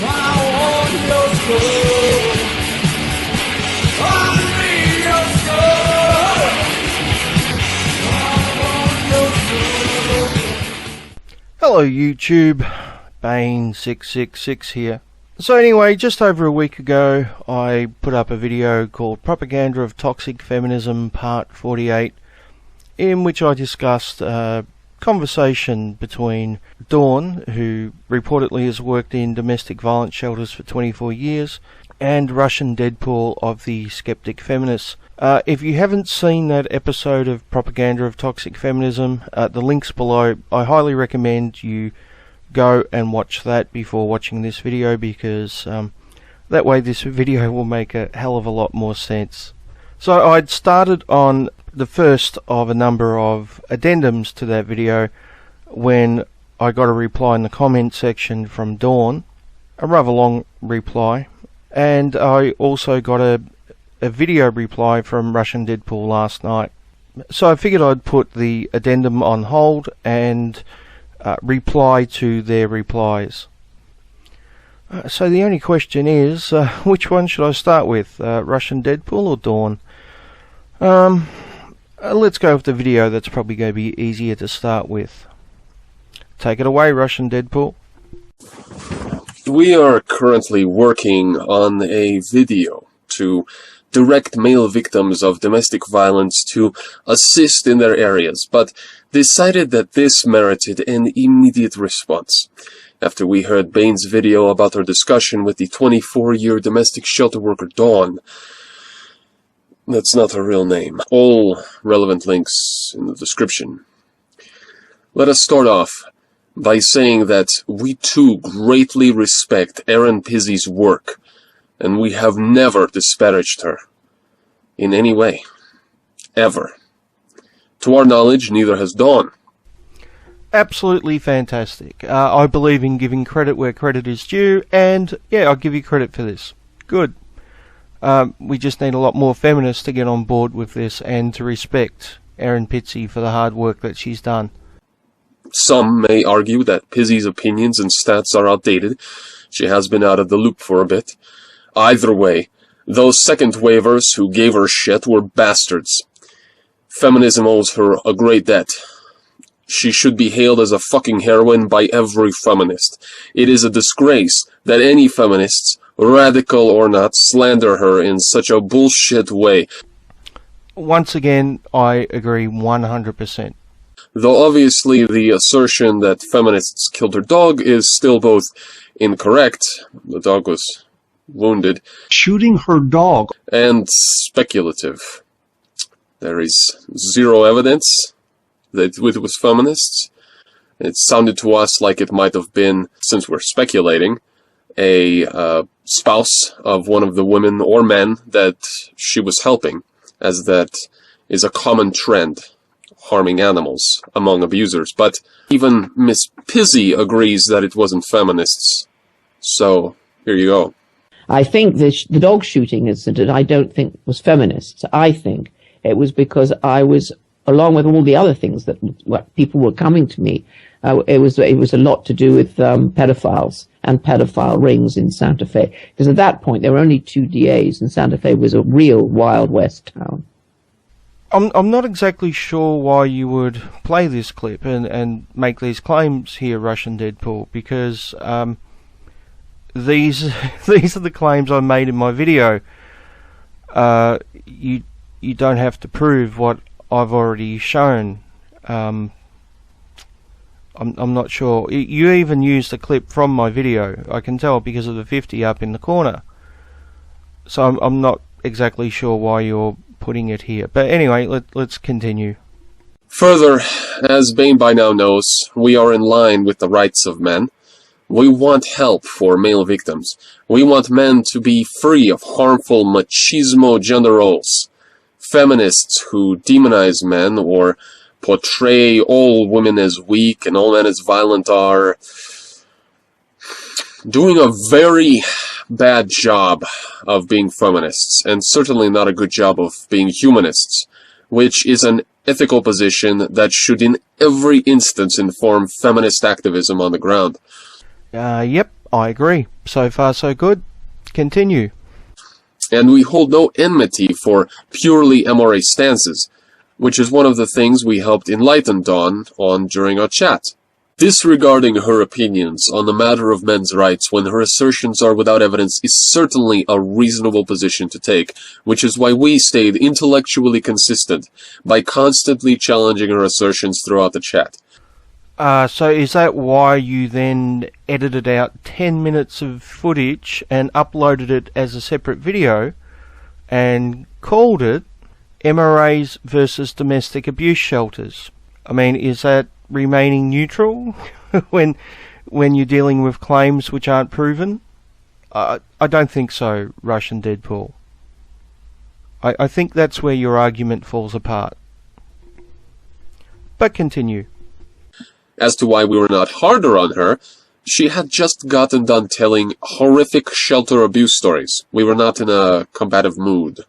Hello YouTube, Bane 666 here. So anyway, just over a week ago I put up a video called Propaganda of Toxic Feminism Part 48, in which I discussed a conversation between Dawn, who reportedly has worked in domestic violence shelters for 24 years, and Russian Deadpool of the Skeptic Feminists. If you haven't seen that episode of Propaganda of Toxic Feminism, the link's below. I highly recommend you go and watch that before watching this video, because that way this video will make a hell of a lot more sense. So I'd started on the first of a number of addendums to that video when I got a reply in the comment section from Dawn, a rather long reply, and I also got a video reply from Russian Deadpool last night. So I figured I'd put the addendum on hold and reply to their replies. So the only question is, which one should I start with, Russian Deadpool or Dawn? Let's go with the video. That's probably going to be easier to start with. Take it away, Russian Deadpool. We are currently working on a video to direct male victims of domestic violence to assist in their areas, but decided that this merited an immediate response. After we heard Bane's video about our discussion with the 24-year domestic shelter worker Dawn. That's not her real name. All relevant links in the description. Let us start off by saying that we too greatly respect Erin Pizzi's work, and we have never disparaged her in any way. Ever. To our knowledge, neither has Dawn. Absolutely fantastic. I believe in giving credit where credit is due, and yeah, I'll give you credit for this. Good. We just need a lot more feminists to get on board with this and to respect Erin Pizzi for the hard work that she's done. Some may argue that Pizzi's opinions and stats are outdated. She has been out of the loop for a bit. Either way, those second wavers who gave her shit were bastards. Feminism owes her a great debt. She should be hailed as a fucking heroine by every feminist. It is a disgrace that any feminists, radical or not, slander her in such a bullshit way. Once again, I agree 100%. Though obviously the assertion that feminists killed her dog is still both incorrect, the dog was wounded, shooting her dog, and speculative. There is zero evidence that it was feminists. It sounded to us like it might have been, since we're speculating, a spouse of one of the women or men that she was helping, as that is a common trend, harming animals among abusers. But even Miss Pizzi agrees that it wasn't feminists. So, here you go. I think the dog shooting incident, I don't think was feminists. I think it was because I was, along with all the other things that people were coming to me, it was a lot to do with pedophiles and pedophile rings in Santa Fe. Because at that point there were only 2 DAs, and Santa Fe was a real Wild West town. I'm not exactly sure why you would play this clip and make these claims here, Russian Deadpool, because these are the claims I made in my video. You don't have to prove what I've already shown. I'm not sure. You even used a clip from my video. I can tell because of the 50 up in the corner. So I'm not exactly sure why you're putting it here. But anyway, let's continue. Further, as Bane by now knows, we are in line with the rights of men. We want help for male victims. We want men to be free of harmful machismo gender roles. Feminists who demonize men or portray all women as weak and all men as violent are doing a very bad job of being feminists, and certainly not a good job of being humanists, which is an ethical position that should in every instance inform feminist activism on the ground. Yep, I agree. So far so good. Continue. And we hold no enmity for purely MRA stances, which is one of the things we helped enlighten Dawn on during our chat. Disregarding her opinions on the matter of men's rights when her assertions are without evidence is certainly a reasonable position to take, which is why we stayed intellectually consistent by constantly challenging her assertions throughout the chat. So is that why you then edited out 10 minutes of footage and uploaded it as a separate video and called it MRAs versus domestic abuse shelters? I mean, is that remaining neutral when you're dealing with claims which aren't proven? I don't think so, Russian Deadpool. I think that's where your argument falls apart. But continue. As to why we were not harder on her, she had just gotten done telling horrific shelter abuse stories. We were not in a combative mood.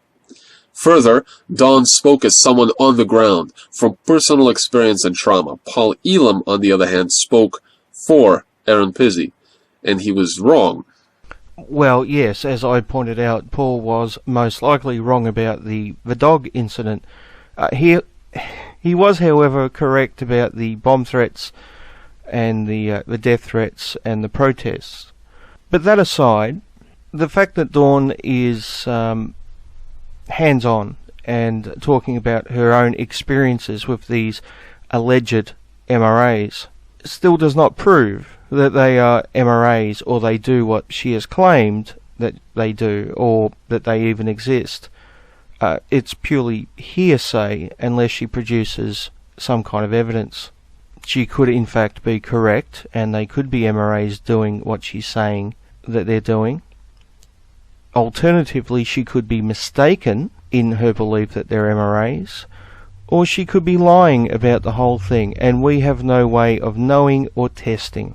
Further, Dawn spoke as someone on the ground, from personal experience and trauma. Paul Elam, on the other hand, spoke for Aaron Pizzi, and he was wrong. Well, yes, as I pointed out, Paul was most likely wrong about the dog incident. He was, however, correct about the bomb threats and the death threats and the protests. But that aside, the fact that Dawn is hands-on and talking about her own experiences with these alleged MRAs still does not prove that they are MRAs or they do what she has claimed that they do or that they even exist. It's purely hearsay unless she produces some kind of evidence. She could in fact be correct and they could be MRAs doing what she's saying that they're doing. Alternatively, she could be mistaken in her belief that they're MRAs, or she could be lying about the whole thing, and we have no way of knowing or testing.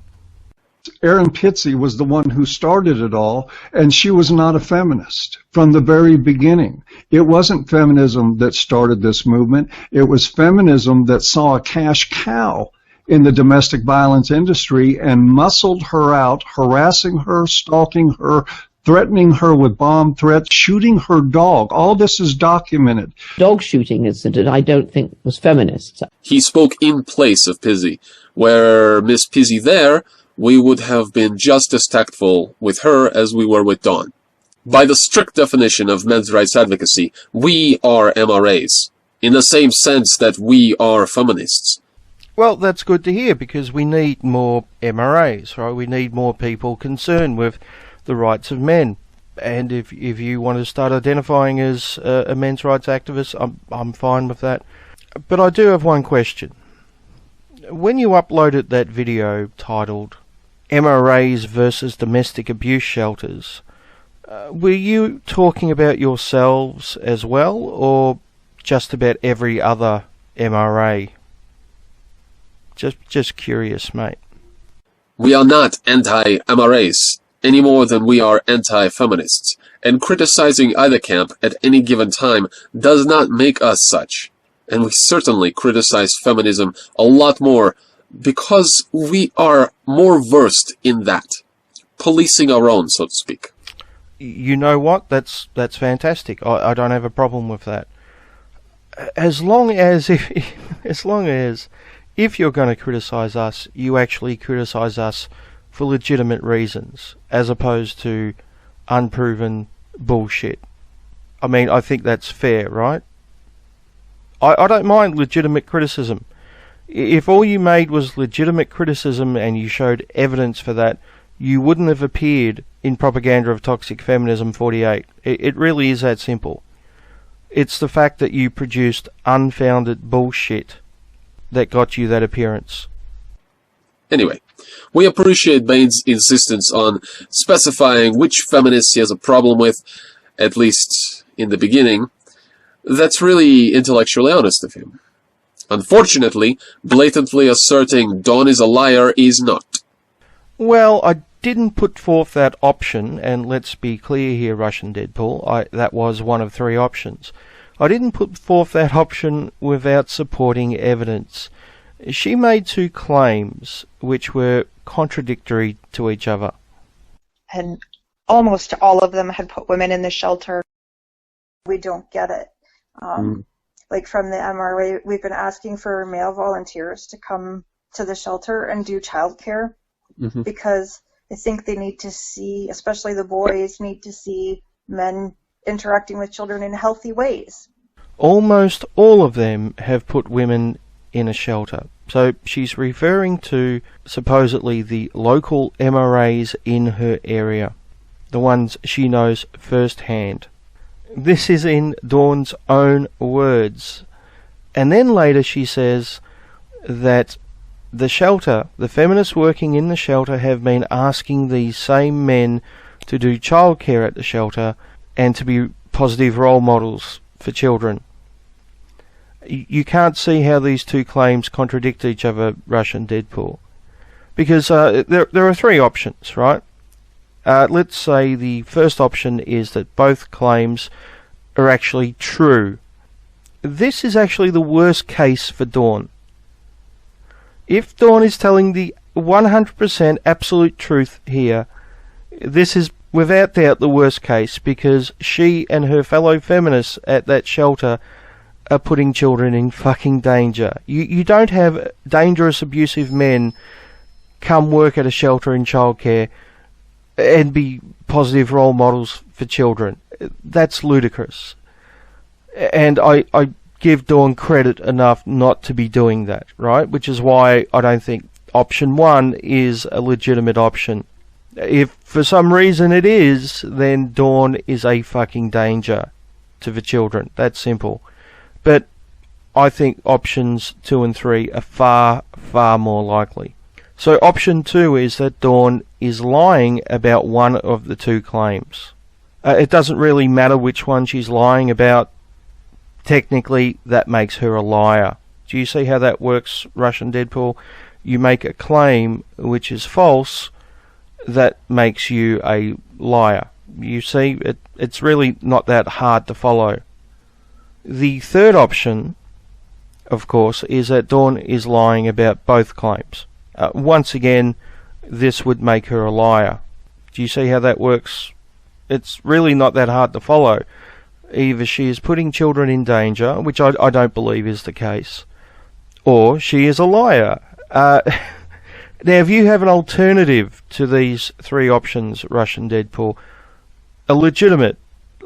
Aaron Pizzi was the one who started it all, and she was not a feminist from the very beginning. It wasn't feminism that started this movement. It was feminism that saw a cash cow in the domestic violence industry and muscled her out, harassing her, stalking her, threatening her with bomb threats, shooting her dog. All this is documented. Dog shooting incident, I don't think was feminist. He spoke in place of Pizzi, where Miss Pizzi there, we would have been just as tactful with her as we were with Dawn. By the strict definition of men's rights advocacy, we are MRAs, in the same sense that we are feminists. Well, that's good to hear, because we need more MRAs, right? We need more people concerned with the rights of men. And if you want to start identifying as a men's rights activist, I'm fine with that. But I do have one question. When you uploaded that video titled MRAs versus domestic abuse shelters, were you talking about yourselves as well, or just about every other MRA? Just curious, mate. We are not anti-MRAs, any more than we are anti-feminists, and criticizing either camp at any given time does not make us such. And we certainly criticize feminism a lot more because we are more versed in that, policing our own, so to speak. You know what? That's fantastic. I don't have a problem with that. As long as if you're going to criticize us, you actually criticize us for legitimate reasons, as opposed to unproven bullshit. I mean, I think that's fair, right? I don't mind legitimate criticism. If all you made was legitimate criticism and you showed evidence for that, you wouldn't have appeared in Propaganda of Toxic Feminism 48. It really is that simple. It's the fact that you produced unfounded bullshit that got you that appearance. Anyway, we appreciate Bane's insistence on specifying which feminists he has a problem with, at least in the beginning. That's really intellectually honest of him. Unfortunately, blatantly asserting Dawn is a liar is not. Well, I didn't put forth that option, and let's be clear here, Russian Deadpool, that was one of 3 options. I didn't put forth that option without supporting evidence. She made 2 claims which were contradictory to each other. and almost all of them had put women in the shelter. We don't get it. Like from the MRA, we've been asking for male volunteers to come to the shelter and do childcare because I think they need to see, especially the boys, need to see men interacting with children in healthy ways. Almost all of them have put women in a shelter. So she's referring to supposedly the local MRAs in her area, the ones she knows firsthand. This is in Dawn's own words. And then later she says that the shelter, the feminists working in the shelter, have been asking these same men to do childcare at the shelter and to be positive role models for children. You can't see how these two claims contradict each other, Russian Deadpool. Because there are three options, right? Let's say the first option is that both claims are actually true. This is actually the worst case for Dawn. If Dawn is telling the 100% absolute truth here, this is without doubt the worst case, because she and her fellow feminists at that shelter are putting children in fucking danger. You don't have dangerous, abusive men come work at a shelter in childcare and be positive role models for children. That's ludicrous. And I give Dawn credit enough not to be doing that, right? Which is why I don't think option one is a legitimate option. If for some reason it is, then Dawn is a fucking danger to the children. That's simple. But I think options 2 and 3 are far, far more likely. So option 2 is that Dawn is lying about one of the two claims. It doesn't really matter which one she's lying about. Technically, that makes her a liar. Do you see how that works, Russian Deadpool? You make a claim which is false, that makes you a liar. You see, it's really not that hard to follow. The third option, of course, is that Dawn is lying about both claims. Once again, this would make her a liar. Do you see how that works? It's really not that hard to follow. Either she is putting children in danger, which I don't believe is the case, or she is a liar. Now, if you have an alternative to these three options, Russian Deadpool, a legitimate,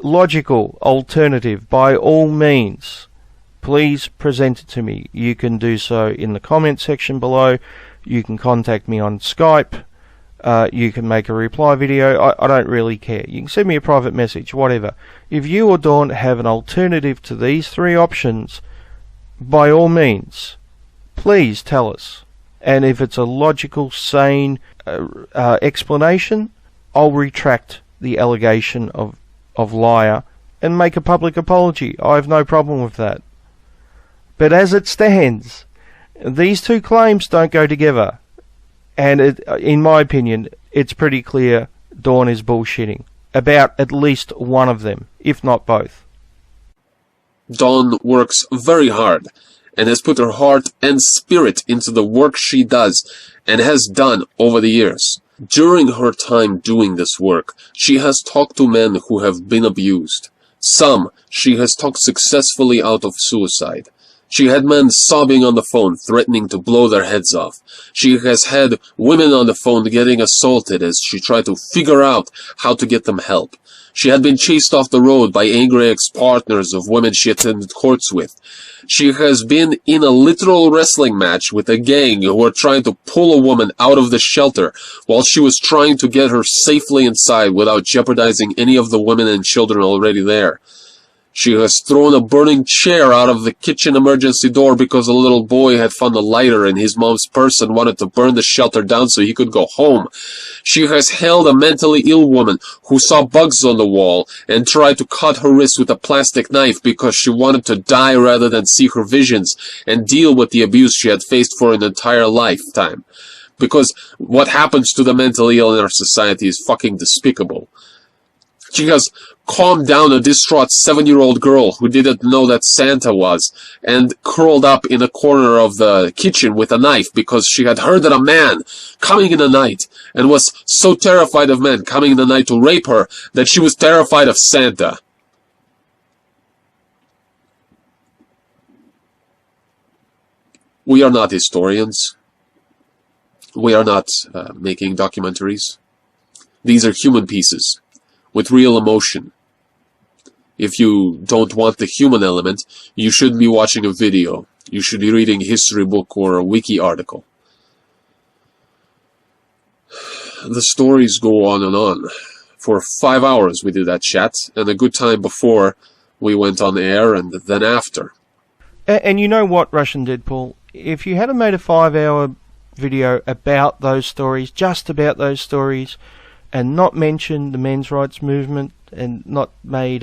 logical alternative, by all means, please present it to me. You can do so in the comment section below. You can contact me on Skype. You can make a reply video. I don't really care. You can send me a private message, whatever. If you or Dawn have an alternative to these three options, by all means, please tell us. And if it's a logical, sane explanation, I'll retract the allegation of liar and make a public apology. I have no problem with that. But as it stands, these two claims don't go together. And in my opinion, it's pretty clear Dawn is bullshitting about at least one of them, if not both. Dawn works very hard and has put her heart and spirit into the work she does and has done over the years. During her time doing this work, she has talked to men who have been abused. Some she has talked successfully out of suicide. She had men sobbing on the phone, threatening to blow their heads off. She has had women on the phone getting assaulted as she tried to figure out how to get them help. She had been chased off the road by angry ex-partners of women she attended courts with. She has been in a literal wrestling match with a gang who were trying to pull a woman out of the shelter while she was trying to get her safely inside without jeopardizing any of the women and children already there. She has thrown a burning chair out of the kitchen emergency door because a little boy had found a lighter in his mom's purse and wanted to burn the shelter down so he could go home. She has held a mentally ill woman who saw bugs on the wall and tried to cut her wrist with a plastic knife because she wanted to die rather than see her visions and deal with the abuse she had faced for an entire lifetime. Because what happens to the mentally ill in our society is fucking despicable. She has calmed down a distraught 7-year-old girl who didn't know that Santa was, and curled up in a corner of the kitchen with a knife because she had heard that a man coming in the night, and was so terrified of men coming in the night to rape her that she was terrified of Santa. We are not historians. We are not making documentaries. These are human pieces with real emotion. If you don't want the human element, you shouldn't be watching a video. You should be reading a history book or a wiki article. The stories go on and on. For 5 hours we did that chat, and a good time before we went on air and then after. And you know what, Russian Deadpool? If you had made a 5-hour video about those stories, just about those stories, and not mentioned the men's rights movement, and not made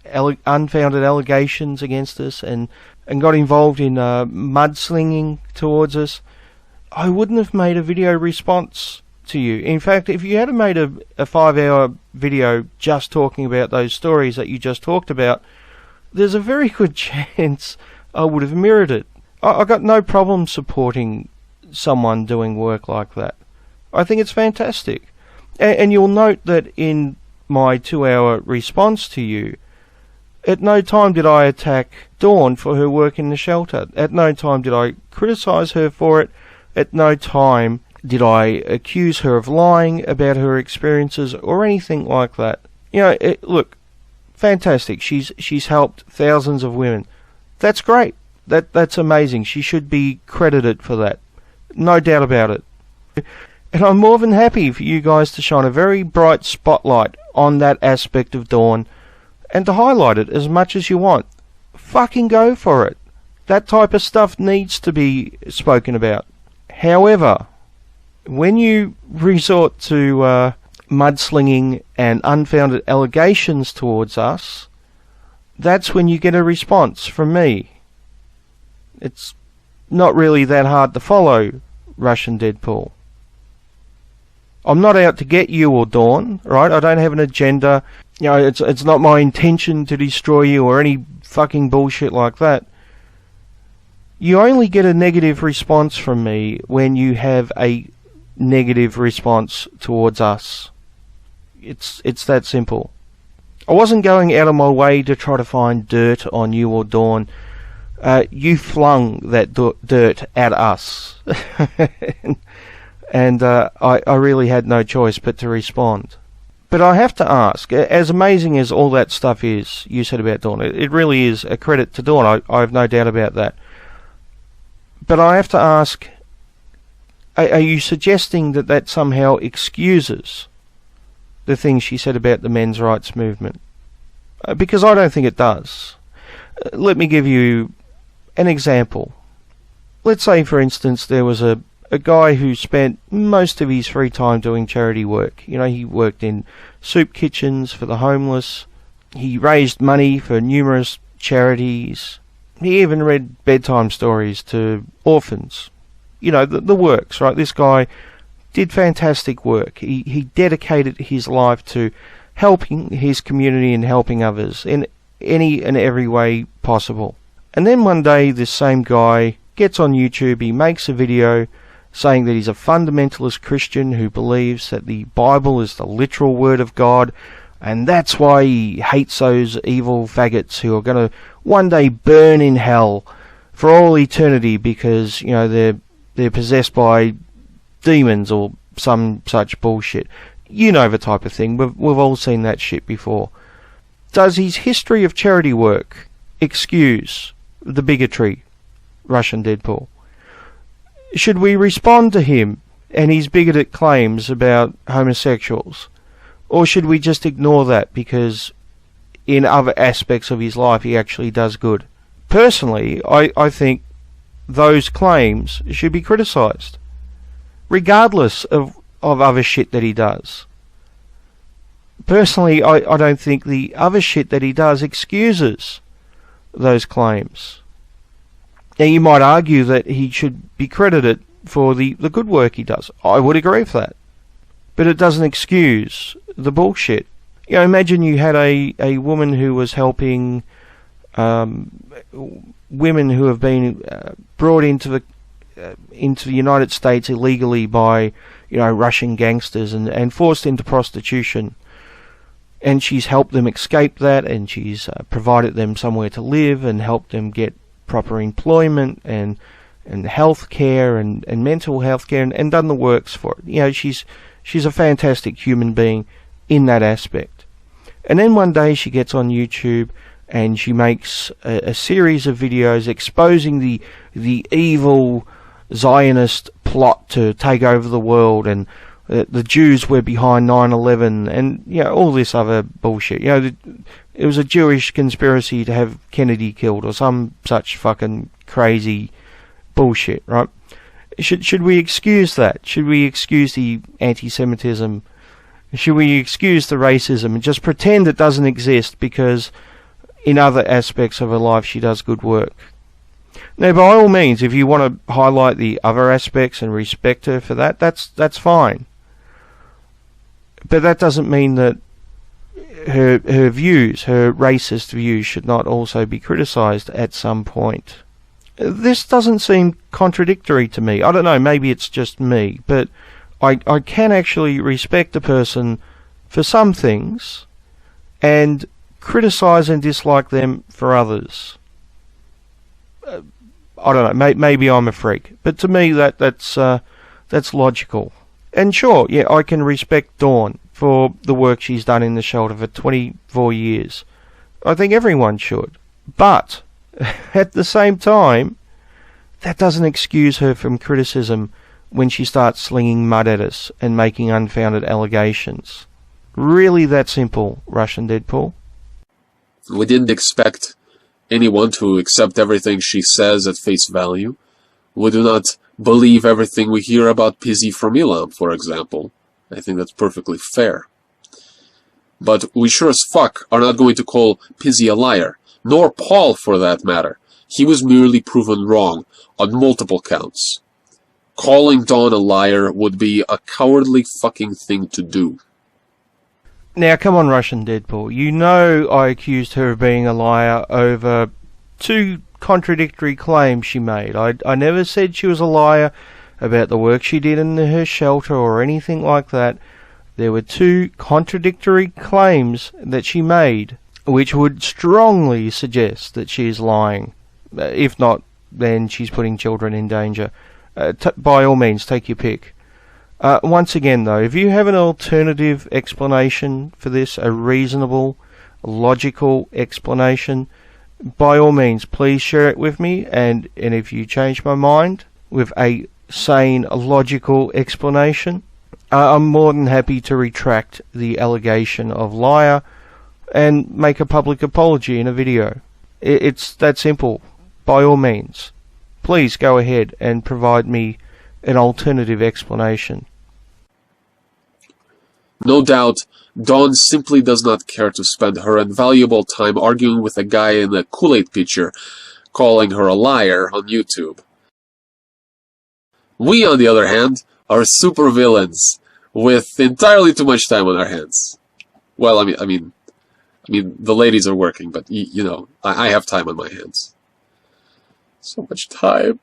unfounded allegations against us, and got involved in mudslinging towards us, I wouldn't have made a video response to you. In fact, if you had made a 5-hour video just talking about those stories that you just talked about, there's a very good chance I would have mirrored it. I got no problem supporting someone doing work like that. I think it's fantastic. And you'll note that in my 2-hour response to you, at no time did I attack Dawn for her work in the shelter. At no time did I criticise her for it. At no time did I accuse her of lying about her experiences or anything like that. You know, look, fantastic. She's helped thousands of women. That's great. That's amazing. She should be credited for that. No doubt about it. And I'm more than happy for you guys to shine a very bright spotlight on that aspect of Dawn and to highlight it as much as you want. Fucking go for it. That type of stuff needs to be spoken about. However, when you resort to mudslinging and unfounded allegations towards us, that's when you get a response from me. It's not really that hard to follow, Russian Deadpool. I'm not out to get you or Dawn, right? I don't have an agenda. You know, it's not my intention to destroy you or any fucking bullshit like that. You only get a negative response from me when you have a negative response towards us. It's that simple. I wasn't going out of my way to try to find dirt on you or Dawn. You flung that dirt at us. and I really had no choice but to respond. But I have to ask, as amazing as all that stuff is, you said about Dawn, it really is a credit to Dawn, I have no doubt about that. But I have to ask, are you suggesting that somehow excuses the things she said about the men's rights movement? Because I don't think it does. Let me give you an example. Let's say, for instance, there was a guy who spent most of his free time doing charity work. You know, he worked in soup kitchens for the homeless. He raised money for numerous charities. He even read bedtime stories to orphans. You know, the works, right? This guy did fantastic work. He dedicated his life to helping his community and helping others in any and every way possible. And then one day, this same guy gets on YouTube, he makes a video saying that he's a fundamentalist Christian who believes that the Bible is the literal word of God, and that's why he hates those evil faggots who are going to one day burn in hell for all eternity because, you know, they're possessed by demons or some such bullshit. You know the type of thing. We've all seen that shit before. Does his history of charity work excuse the bigotry, Russian Deadpool? Should we respond to him and his bigoted claims about homosexuals? Or should we just ignore that because in other aspects of his life he actually does good? Personally, I think those claims should be criticised, regardless of other shit that he does. Personally, I don't think the other shit that he does excuses those claims. Now, you might argue that he should be credited for the good work he does. I would agree with that. But it doesn't excuse the bullshit. You know, imagine you had a woman who was helping women who have been brought into the United States illegally by, you know, Russian gangsters and forced into prostitution. And she's helped them escape that, and she's provided them somewhere to live and helped them get proper employment and health care and mental health care and done the works for it. You know, she's a fantastic human being in that aspect. And then one day she gets on YouTube and she makes a series of videos exposing the evil Zionist plot to take over the world, and the Jews were behind 9/11, and, you know, all this other bullshit. You know, it was a Jewish conspiracy to have Kennedy killed or some such fucking crazy bullshit, right? Should we excuse that? Should we excuse the anti-Semitism? Should we excuse the racism and just pretend it doesn't exist because in other aspects of her life she does good work? Now, by all means, if you want to highlight the other aspects and respect her for that, that's fine. But that doesn't mean that her views, her racist views, should not also be criticised at some point. This doesn't seem contradictory to me. I don't know, maybe it's just me, but I can actually respect a person for some things and criticise and dislike them for others. I don't know, maybe I'm a freak, but to me that's logical. And sure, yeah, I can respect Dawn for the work she's done in the shelter for 24 years. I think everyone should. But at the same time, that doesn't excuse her from criticism when she starts slinging mud at us and making unfounded allegations. Really that simple, Russian Deadpool. We didn't expect anyone to accept everything she says at face value. We do not believe everything we hear about Pizzi from Elam, for example. I think that's perfectly fair. But we sure as fuck are not going to call Pizzi a liar, nor Paul for that matter. He was merely proven wrong on multiple counts. Calling Dawn a liar would be a cowardly fucking thing to do. Now, come on, Russian Deadpool. You know I accused her of being a liar over 2 contradictory claims she made. I never said she was a liar about the work she did in her shelter or anything like that. There were 2 contradictory claims that she made, which would strongly suggest that she is lying. If not, then she's putting children in danger. By all means, take your pick. Once again, though, if you have an alternative explanation for this, a reasonable, logical explanation, by all means, please share it with me. And if you change my mind with a sane, logical explanation, I'm more than happy to retract the allegation of liar and make a public apology in a video. It's that simple. By all means, please go ahead and provide me an alternative explanation. No doubt, Dawn simply does not care to spend her invaluable time arguing with a guy in a Kool-Aid pitcher, calling her a liar on YouTube. We, on the other hand, are supervillains with entirely too much time on our hands. Well, I mean, the ladies are working, but you know, I have time on my hands. So much time.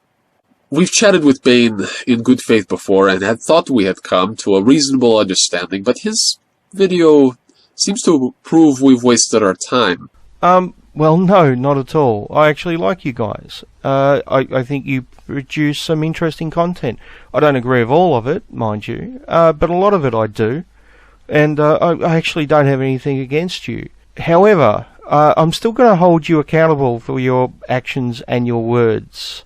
We've chatted with Bane in good faith before and had thought we had come to a reasonable understanding, but his video seems to prove we've wasted our time. Well, no, not at all. I actually like you guys. I think you produce some interesting content. I don't agree with all of it, mind you, but a lot of it I do. And I actually don't have anything against you. However, I'm still going to hold you accountable for your actions and your words.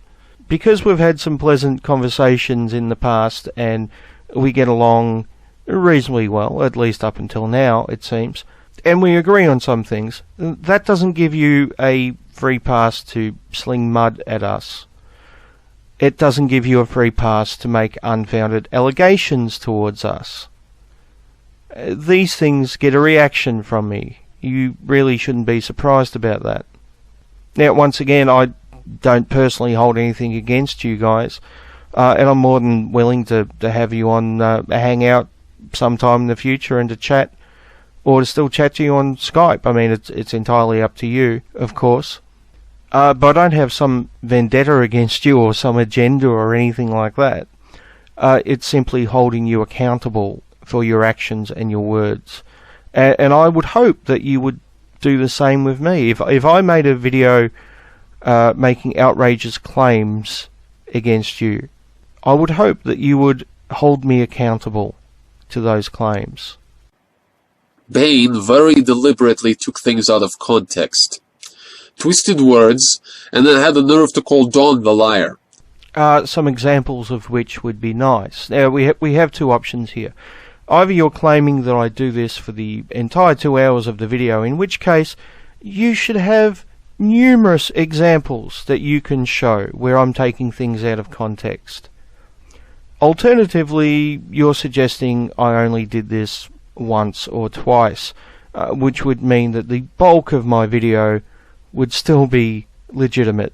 Because we've had some pleasant conversations in the past and we get along reasonably well, at least up until now, it seems, and we agree on some things, that doesn't give you a free pass to sling mud at us. It doesn't give you a free pass to make unfounded allegations towards us. These things get a reaction from me. You really shouldn't be surprised about that. Now, once again, I don't personally hold anything against you guys, and I'm more than willing to have you on a hangout sometime in the future and to chat or to still chat to you on Skype. I mean, it's entirely up to you, of course. But I don't have some vendetta against you or some agenda or anything like that. It's simply holding you accountable for your actions and your words. And I would hope that you would do the same with me. If I made a video making outrageous claims against you, I would hope that you would hold me accountable to those claims. Bane very deliberately took things out of context, twisted words, and then had the nerve to call Dawn the liar. Some examples of which would be nice. Now, we have two options here. Either you're claiming that I do this for the entire 2 hours of the video, in which case you should have numerous examples that you can show where I'm taking things out of context. Alternatively, you're suggesting I only did this once or twice, which would mean that the bulk of my video would still be legitimate.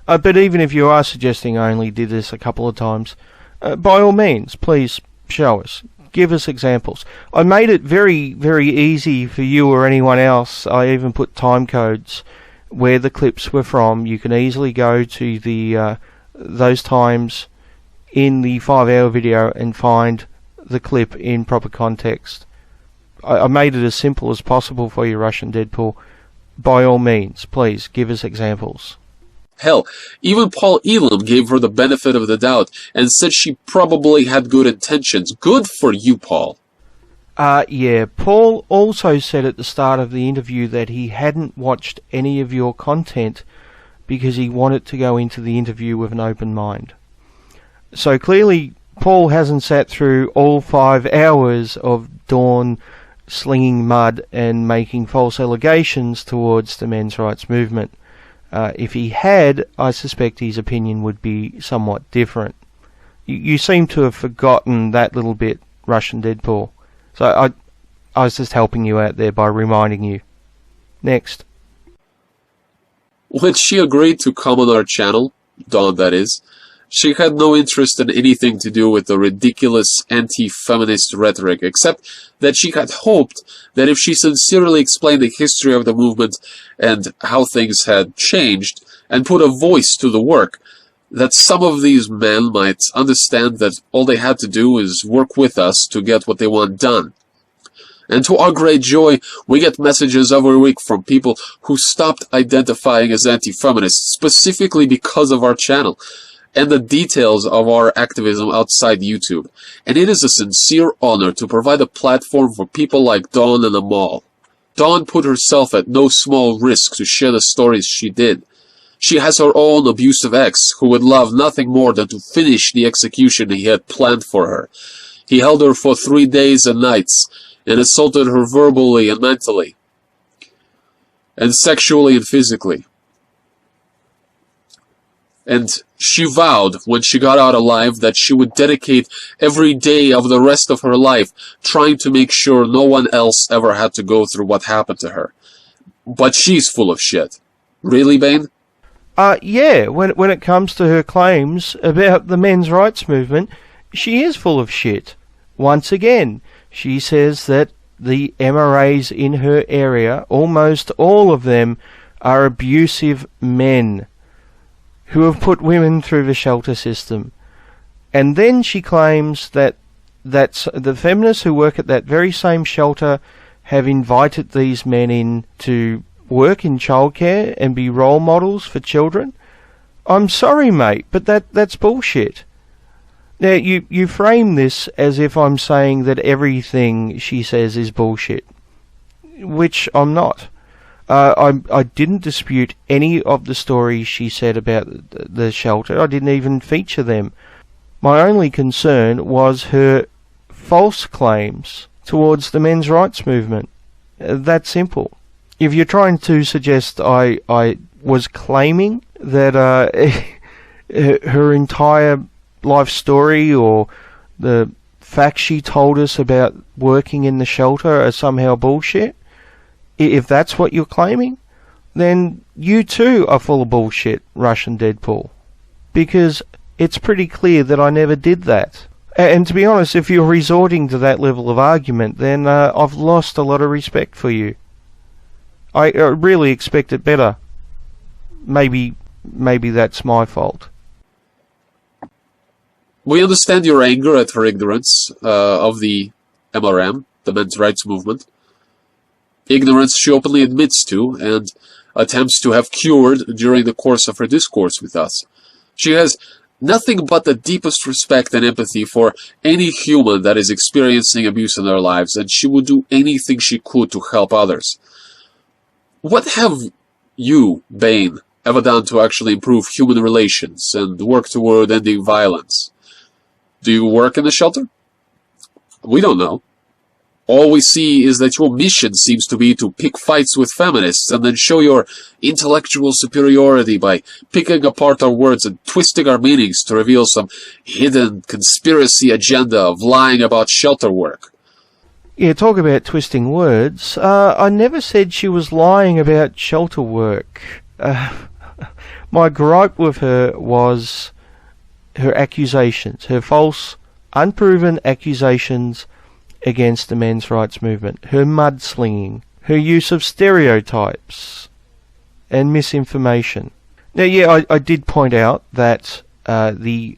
But even if you are suggesting I only did this a couple of times, by all means, please show us. Give us examples. I made it very, very easy for you or anyone else. I even put time codes where the clips were from. You can easily go to the those times in the 5-hour video and find the clip in proper context. I made it as simple as possible for you, Russian Deadpool. By all means, please give us examples. Hell, even Paul Elam gave her the benefit of the doubt and said she probably had good intentions. Good for you, Paul. Yeah, Paul also said at the start of the interview that he hadn't watched any of your content because he wanted to go into the interview with an open mind. So clearly, Paul hasn't sat through all 5 hours of Dawn slinging mud and making false allegations towards the men's rights movement. If he had, I suspect his opinion would be somewhat different. You seem to have forgotten that little bit, Russian Deadpool. So I was just helping you out there by reminding you. Next. When she agreed to come on our channel, Dawn that is, she had no interest in anything to do with the ridiculous anti-feminist rhetoric, except that she had hoped that if she sincerely explained the history of the movement and how things had changed, and put a voice to the work, that some of these men might understand that all they had to do is work with us to get what they want done. And to our great joy, we get messages every week from people who stopped identifying as anti-feminists specifically because of our channel and the details of our activism outside YouTube. And it is a sincere honor to provide a platform for people like Dawn and Amal. Dawn put herself at no small risk to share the stories she did. She has her own abusive ex who would love nothing more than to finish the execution he had planned for her. He held her for 3 days and nights and assaulted her verbally and mentally, and sexually and physically. And she vowed, when she got out alive, that she would dedicate every day of the rest of her life trying to make sure no one else ever had to go through what happened to her. But she's full of shit. Really, Bane? Yeah, when it comes to her claims about the men's rights movement, she is full of shit. Once again, she says that the MRAs in her area, almost all of them, are abusive men who have put women through the shelter system. And then she claims that the feminists who work at that very same shelter have invited these men in to work in childcare and be role models for children. I'm sorry, mate, but that's bullshit. Now, you frame this as if I'm saying that everything she says is bullshit, which I'm not. I didn't dispute any of the stories she said about the shelter. I didn't even feature them. My only concern was her false claims towards the men's rights movement. That simple. If you're trying to suggest I was claiming that her entire life story or the facts she told us about working in the shelter are somehow bullshit, if that's what you're claiming, then you too are full of bullshit, Russian Deadpool. Because it's pretty clear that I never did that. And to be honest, if you're resorting to that level of argument, then I've lost a lot of respect for you. I really expected better. Maybe that's my fault. We understand your anger at her ignorance of the MRM, the men's rights movement. Ignorance she openly admits to and attempts to have cured during the course of her discourse with us. She has nothing but the deepest respect and empathy for any human that is experiencing abuse in their lives, and she would do anything she could to help others. What have you, Bane, ever done to actually improve human relations and work toward ending violence? Do you work in the shelter? We don't know. All we see is that your mission seems to be to pick fights with feminists and then show your intellectual superiority by picking apart our words and twisting our meanings to reveal some hidden conspiracy agenda of lying about shelter work. Yeah, talk about twisting words. I never said she was lying about shelter work. My gripe with her was her accusations, her false, unproven accusations against the men's rights movement, her mudslinging, her use of stereotypes and misinformation. Now, yeah, I did point out that the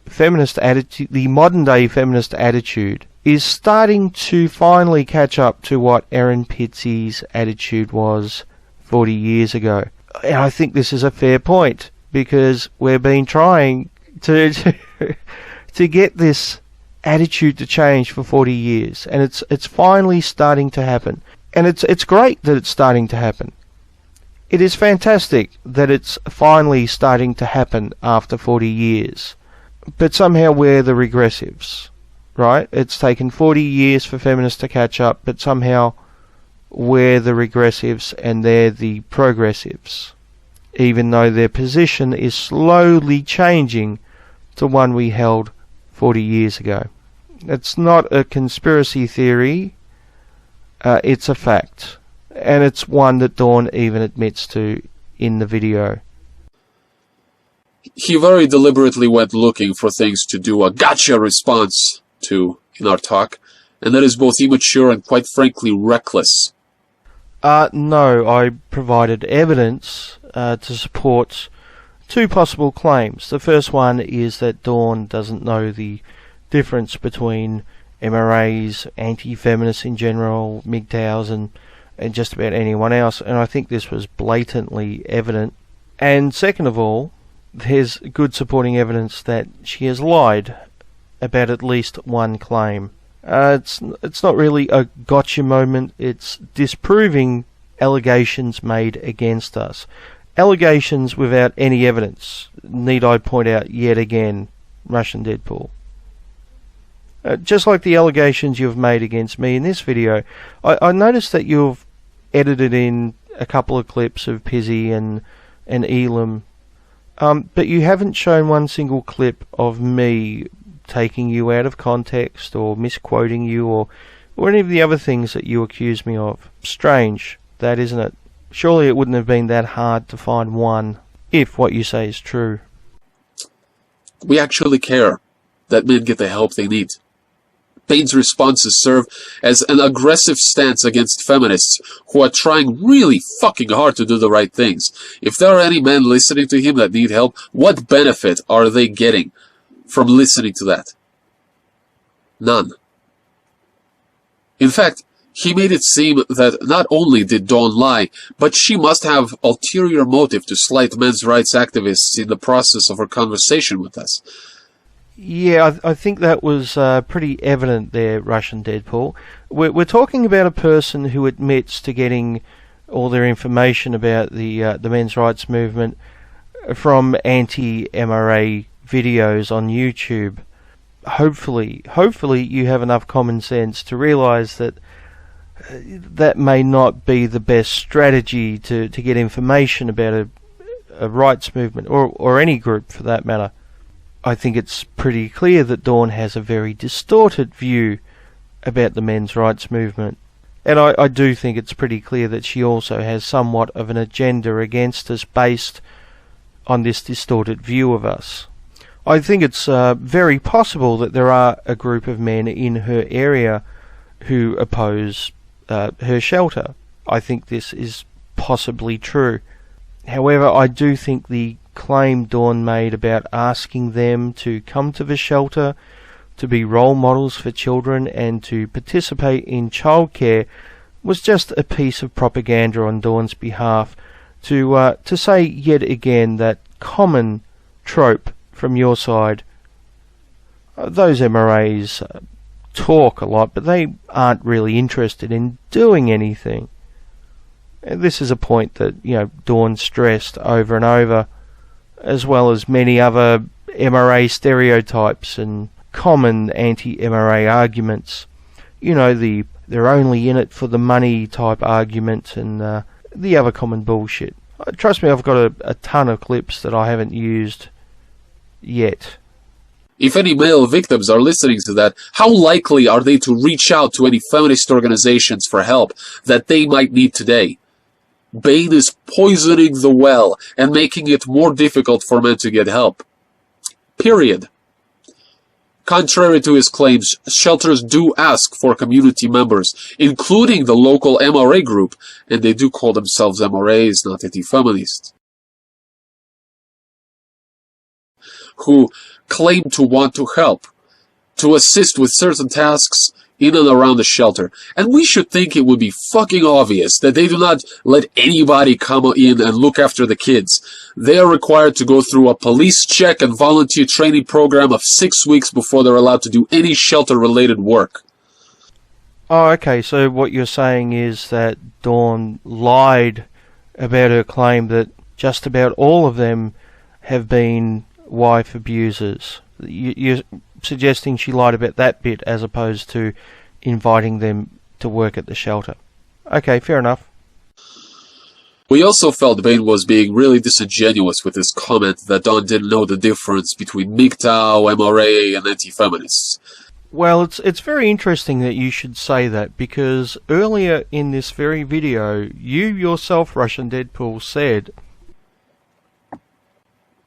feminist attitude, the modern day feminist attitude, is starting to finally catch up to what Erin Pizzey's attitude was 40 years ago. And I think this is a fair point, because we've been trying to get this attitude to change for 40 years, and it's finally starting to happen. And it's great that it's starting to happen. It is fantastic that it's finally starting to happen after 40 years. But somehow we're the regressives, right? It's taken 40 years for feminists to catch up, but somehow we're the regressives and they're the progressives, even though their position is slowly changing to one we held 40 years ago. It's not a conspiracy theory, it's a fact, and it's one that Dawn even admits to in the video. He very deliberately went looking for things to do a gotcha response to in our talk, and that is both immature and quite frankly reckless. No, I provided evidence to support two possible claims. The first one is that Dawn doesn't know the difference between MRAs, anti-feminists in general, MGTOWs, and just about anyone else, and I think this was blatantly evident. And second of all, there's good supporting evidence that she has lied about at least one claim. It's not really a gotcha moment, it's disproving allegations made against us. Allegations without any evidence, need I point out yet again, Russian Deadpool. Just like the allegations you've made against me in this video, I noticed that you've edited in a couple of clips of Pizzy and Elam, but you haven't shown one single clip of me taking you out of context or misquoting you or any of the other things that you accuse me of. Strange, that, isn't it? Surely it wouldn't have been that hard to find one, if what you say is true. We actually care that men get the help they need. Bane's responses serve as an aggressive stance against feminists who are trying really fucking hard to do the right things. If there are any men listening to him that need help, what benefit are they getting from listening to that? None. In fact, he made it seem that not only did Dawn lie, but she must have ulterior motive to slight men's rights activists in the process of her conversation with us. Yeah, I think that was pretty evident there, Russian Deadpool. We're talking about a person who admits to getting all their information about the men's rights movement from anti-MRA videos on YouTube. Hopefully you have enough common sense to realise that that may not be the best strategy to get information about a rights movement, or any group for that matter. I think it's pretty clear that Dawn has a very distorted view about the men's rights movement. And I do think it's pretty clear that she also has somewhat of an agenda against us based on this distorted view of us. I think it's very possible that there are a group of men in her area who oppose her shelter. I think this is possibly true. However, I do think the claim Dawn made about asking them to come to the shelter, to be role models for children and to participate in childcare was just a piece of propaganda on Dawn's behalf to say yet again that common trope from your side. Those MRAs talk a lot, but they aren't really interested in doing anything. This is a point that, Dawn stressed over and over, as well as many other MRA stereotypes and common anti-MRA arguments. They're only in it for the money type argument and the other common bullshit. Trust me, I've got a ton of clips that I haven't used yet. If any male victims are listening to that, how likely are they to reach out to any feminist organizations for help that they might need today? Bane is poisoning the well and making it more difficult for men to get help. Period. Contrary to his claims, shelters do ask for community members, including the local MRA group, and they do call themselves MRAs, not anti-feminists, who claim to want to help, to assist with certain tasks in and around the shelter. And we should think it would be fucking obvious that they do not let anybody come in and look after the kids. They are required to go through a police check and volunteer training program of 6 weeks before they're allowed to do any shelter-related work. Oh, okay, so what you're saying is that Dawn lied about her claim that just about all of them have been wife abusers. You're suggesting she lied about that bit as opposed to inviting them to work at the shelter. Okay, fair enough. We also felt Bane was being really disingenuous with his comment that Dawn didn't know the difference between MGTOW, MRA, and anti-feminists. Well, it's very interesting that you should say that, because earlier in this very video, you yourself, Russian Deadpool, said...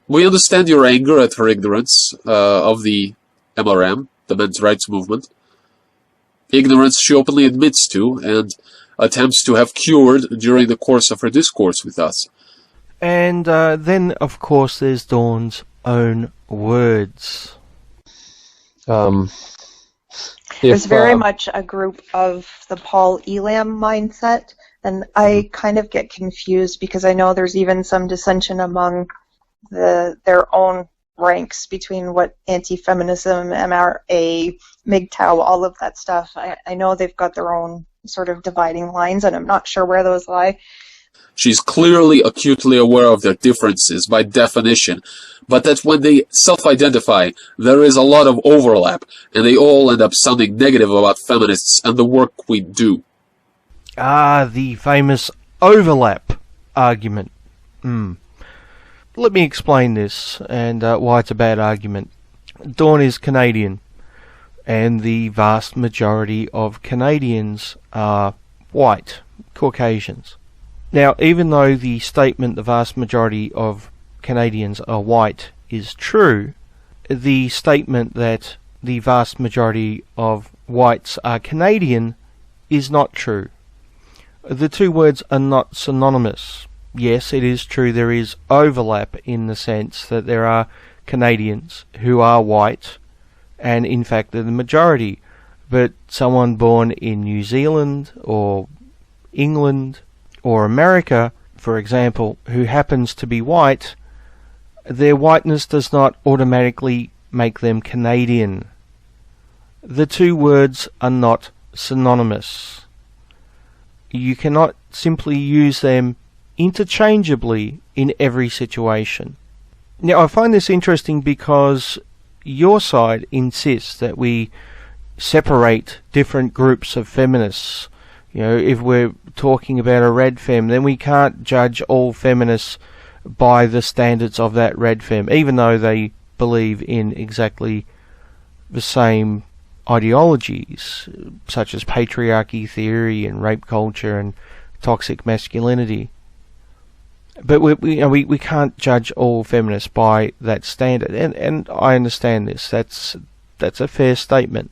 We understand your anger at her ignorance of the MRM, the men's rights movement. Ignorance she openly admits to and attempts to have cured during the course of her discourse with us. And then, of course, there's Dawn's own words. It's very much a group of the Paul Elam mindset, and I kind of get confused because I know there's even some dissension among their own ranks between what anti-feminism, MRA, MGTOW, all of that stuff. I know they've got their own sort of dividing lines, and I'm not sure where those lie. She's clearly acutely aware of their differences by definition, but that when they self-identify, there is a lot of overlap, and they all end up sounding negative about feminists and the work we do. Ah, the famous overlap argument. Let me explain this and why it's a bad argument. Dawn is Canadian, and the vast majority of Canadians are white, Caucasians. Now, even though the statement the vast majority of Canadians are white is true, the statement that the vast majority of whites are Canadian is not true. The two words are not synonymous. Yes, it is true there is overlap in the sense that there are Canadians who are white, and in fact they're the majority, but someone born in New Zealand or England or America, for example, who happens to be white, their whiteness does not automatically make them Canadian. The two words are not synonymous. You cannot simply use them interchangeably in every situation. Now, I find this interesting because your side insists that we separate different groups of feminists. If we're talking about a red fem, then we can't judge all feminists by the standards of that red fem, even though they believe in exactly the same ideologies, such as patriarchy theory and rape culture and toxic masculinity. But we can't judge all feminists by that standard, and I understand this. That's a fair statement.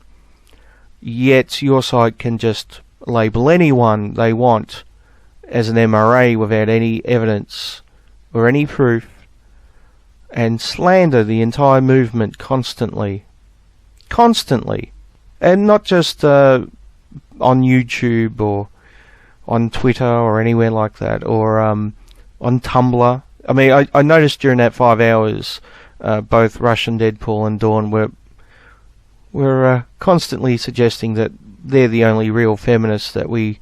Yet your side can just label anyone they want as an MRA without any evidence or any proof, and slander the entire movement constantly, and not just on YouTube or on Twitter or anywhere like that, or on Tumblr. I mean, I noticed during that 5 hours, both Russian Deadpool and Dawn were constantly suggesting that they're the only real feminists that we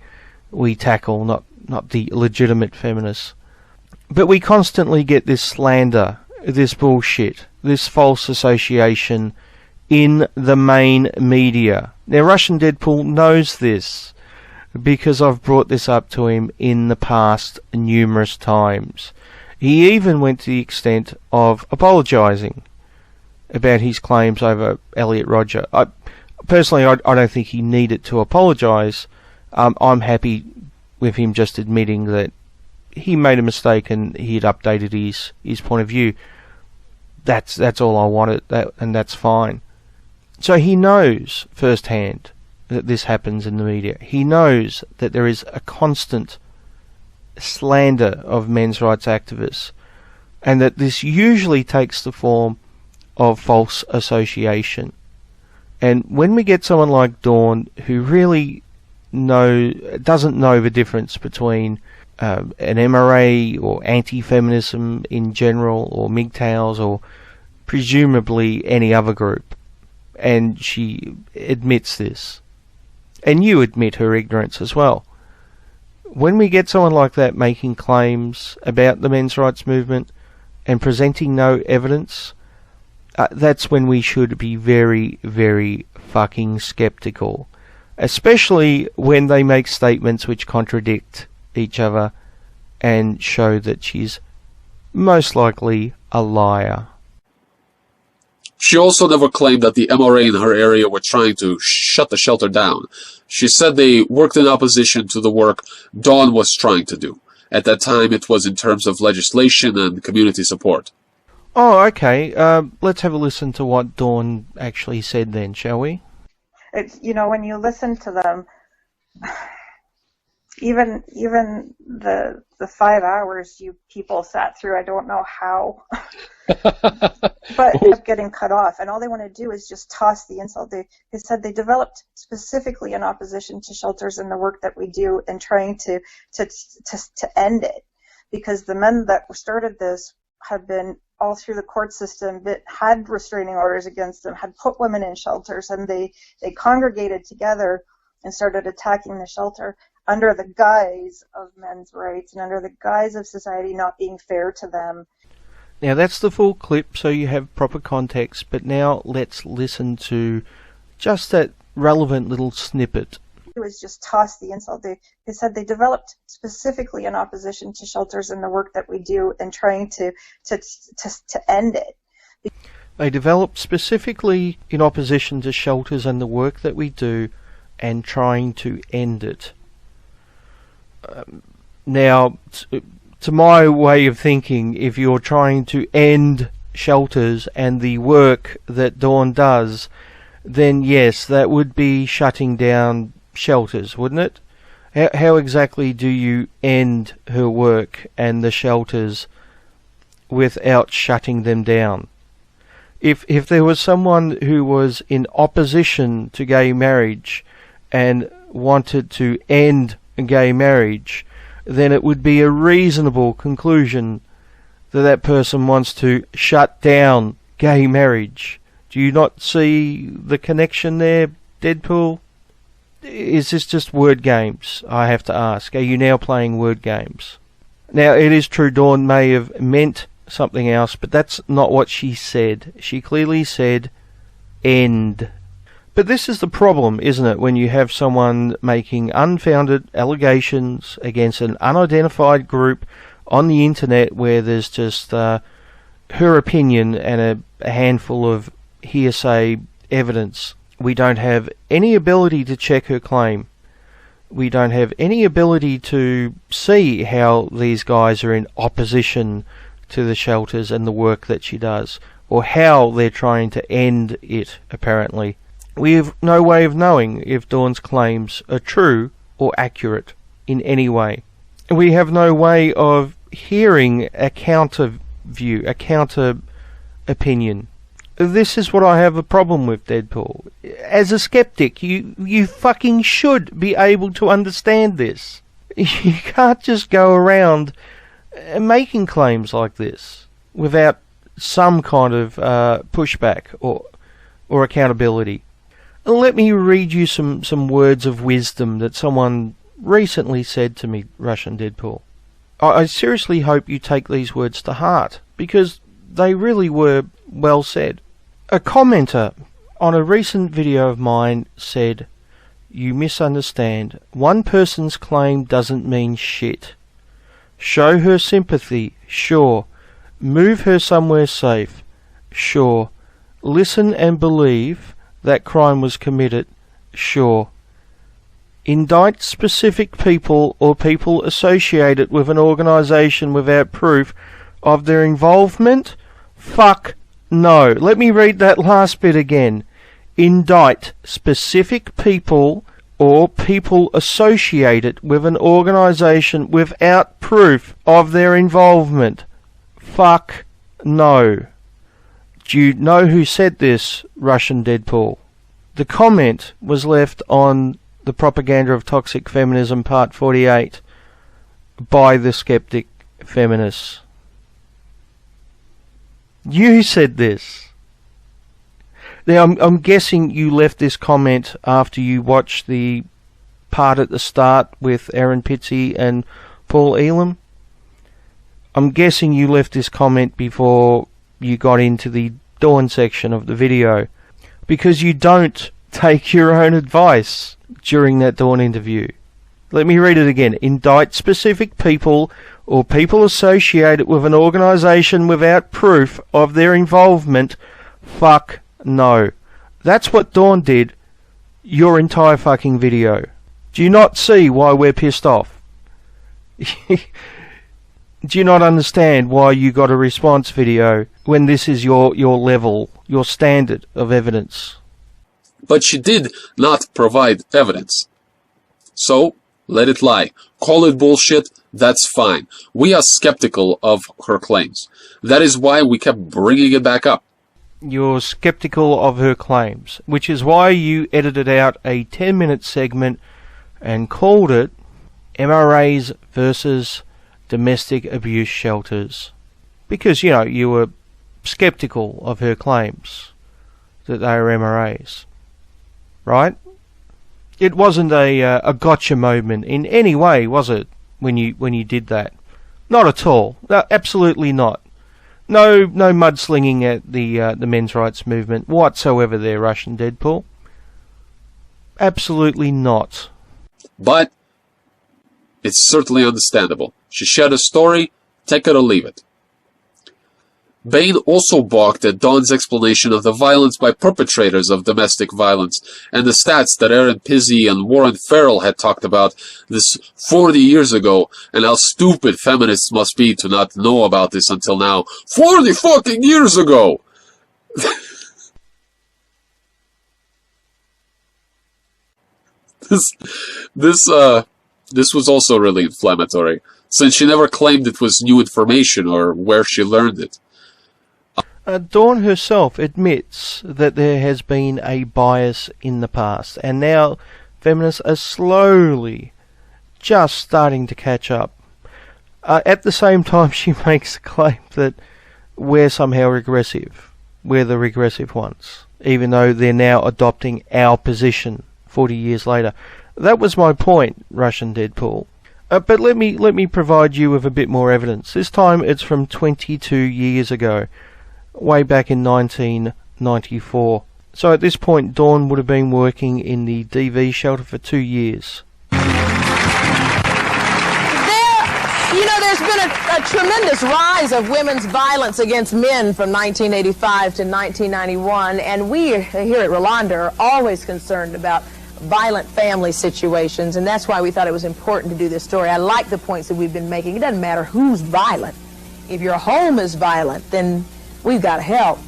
tackle, not the legitimate feminists. But we constantly get this slander, this bullshit, this false association in the main media. Now, Russian Deadpool knows this, because I've brought this up to him in the past numerous times. He even went to the extent of apologising about his claims over Elliot Rodger. Personally, I don't think he needed to apologise. I'm happy with him just admitting that he made a mistake and he had updated his point of view. That's all I wanted, and that's fine. So he knows firsthand that this happens in the media. He knows that there is a constant slander of men's rights activists, and that this usually takes the form of false association. And when we get someone like Dawn, who really doesn't know the difference between an MRA or anti-feminism in general, or MGTOWs, or presumably any other group, and she admits this, and you admit her ignorance as well. When we get someone like that making claims about the men's rights movement and presenting no evidence, that's when we should be very, very fucking skeptical. Especially when they make statements which contradict each other and show that she's most likely a liar. She also never claimed that the MRA in her area were trying to shut the shelter down. She said they worked in opposition to the work Dawn was trying to do. At that time, it was in terms of legislation and community support. Oh, okay. Let's have a listen to what Dawn actually said then, shall we? It's, when you listen to them, even the 5 hours you people sat through, I don't know how, but of getting cut off, and all they want to do is just toss the insult. They said they developed specifically in opposition to shelters and the work that we do, and trying to end it, because the men that started this have been all through the court system, that had restraining orders against them, had put women in shelters, and they congregated together and started attacking the shelter under the guise of men's rights and under the guise of society not being fair to them. Now that's the full clip, so you have proper context, but now let's listen to just that relevant little snippet. It was just toss the insult. They said they developed specifically in opposition to shelters and the work that we do, and trying to end it. They developed specifically in opposition to shelters and the work that we do, and trying to end it. Now, to my way of thinking, if you're trying to end shelters and the work that Dawn does, then yes, that would be shutting down shelters, wouldn't it? How exactly do you end her work and the shelters without shutting them down? If there was someone who was in opposition to gay marriage and wanted to end gay marriage, then it would be a reasonable conclusion that that person wants to shut down gay marriage. Do you not see the connection there, Deadpool? Is this just word games, I have to ask? Are you now playing word games? Now, it is true Dawn may have meant something else, but that's not what she said. She clearly said end. But this is the problem, isn't it, when you have someone making unfounded allegations against an unidentified group on the internet, where there's just her opinion and a handful of hearsay evidence. We don't have any ability to check her claim. We don't have any ability to see how these guys are in opposition to the shelters and the work that she does, or how they're trying to end it, apparently. We have no way of knowing if Dawn's claims are true or accurate in any way. And we have no way of hearing a counter view, a counter opinion. This is what I have a problem with, Deadpool. As a skeptic, you fucking should be able to understand this. You can't just go around making claims like this without some kind of pushback or accountability. Let me read you some words of wisdom that someone recently said to me, Russian Deadpool. I seriously hope you take these words to heart, because they really were well said. A commenter on a recent video of mine said, "You misunderstand. One person's claim doesn't mean shit. Show her sympathy, sure. Move her somewhere safe, sure. Listen and believe that crime was committed, sure. Indict specific people or people associated with an organisation without proof of their involvement? Fuck no." Let me read that last bit again. Indict specific people or people associated with an organisation without proof of their involvement. Fuck no. Do you know who said this, Russian Deadpool? The comment was left on The Propaganda of Toxic Feminism, Part 48, by the skeptic Feminist. You said this. Now, I'm guessing you left this comment after you watched the part at the start with Aaron Pitsey and Paul Elam. I'm guessing you left this comment before you got into the Dawn section of the video, because you don't take your own advice during that Dawn interview. Let me read it again. Indict specific people or people associated with an organisation without proof of their involvement. Fuck no. That's what Dawn did your entire fucking video. Do you not see why we're pissed off? Do you not understand why you got a response video when this is your level, your standard of evidence? But she did not provide evidence. So, let it lie. Call it bullshit, that's fine. We are skeptical of her claims. That is why we kept bringing it back up. You're skeptical of her claims, which is why you edited out a 10-minute segment and called it MRAs versus domestic abuse shelters. Because, you were skeptical of her claims that they are MRAs. Right? It wasn't a gotcha moment in any way, was it, when you did that? Not at all. No, absolutely not. No mudslinging at the men's rights movement whatsoever there, Russian Deadpool. Absolutely not. But it's certainly understandable. She shared a story, take it or leave it. Bane also balked at Dawn's explanation of the violence by perpetrators of domestic violence and the stats that Aaron Pizzi and Warren Farrell had talked about this 40 years ago, and how stupid feminists must be to not know about this until now. 40 fucking years ago! This was also really inflammatory, since she never claimed it was new information or where she learned it. Dawn herself admits that there has been a bias in the past, and now feminists are slowly just starting to catch up. At the same time, she makes the claim that we're somehow regressive. We're the regressive ones, even though they're now adopting our position 40 years later. That was my point, Russian Deadpool. But let me provide you with a bit more evidence. This time it's from 22 years ago, way back in 1994. So at this point, Dawn would have been working in the DV shelter for 2 years. There's been a tremendous rise of women's violence against men from 1985 to 1991, and we here at Rolonda are always concerned about violent family situations, and that's why we thought it was important to do this story. I like the points that we've been making. It doesn't matter who's violent. If your home is violent, then we've got to help.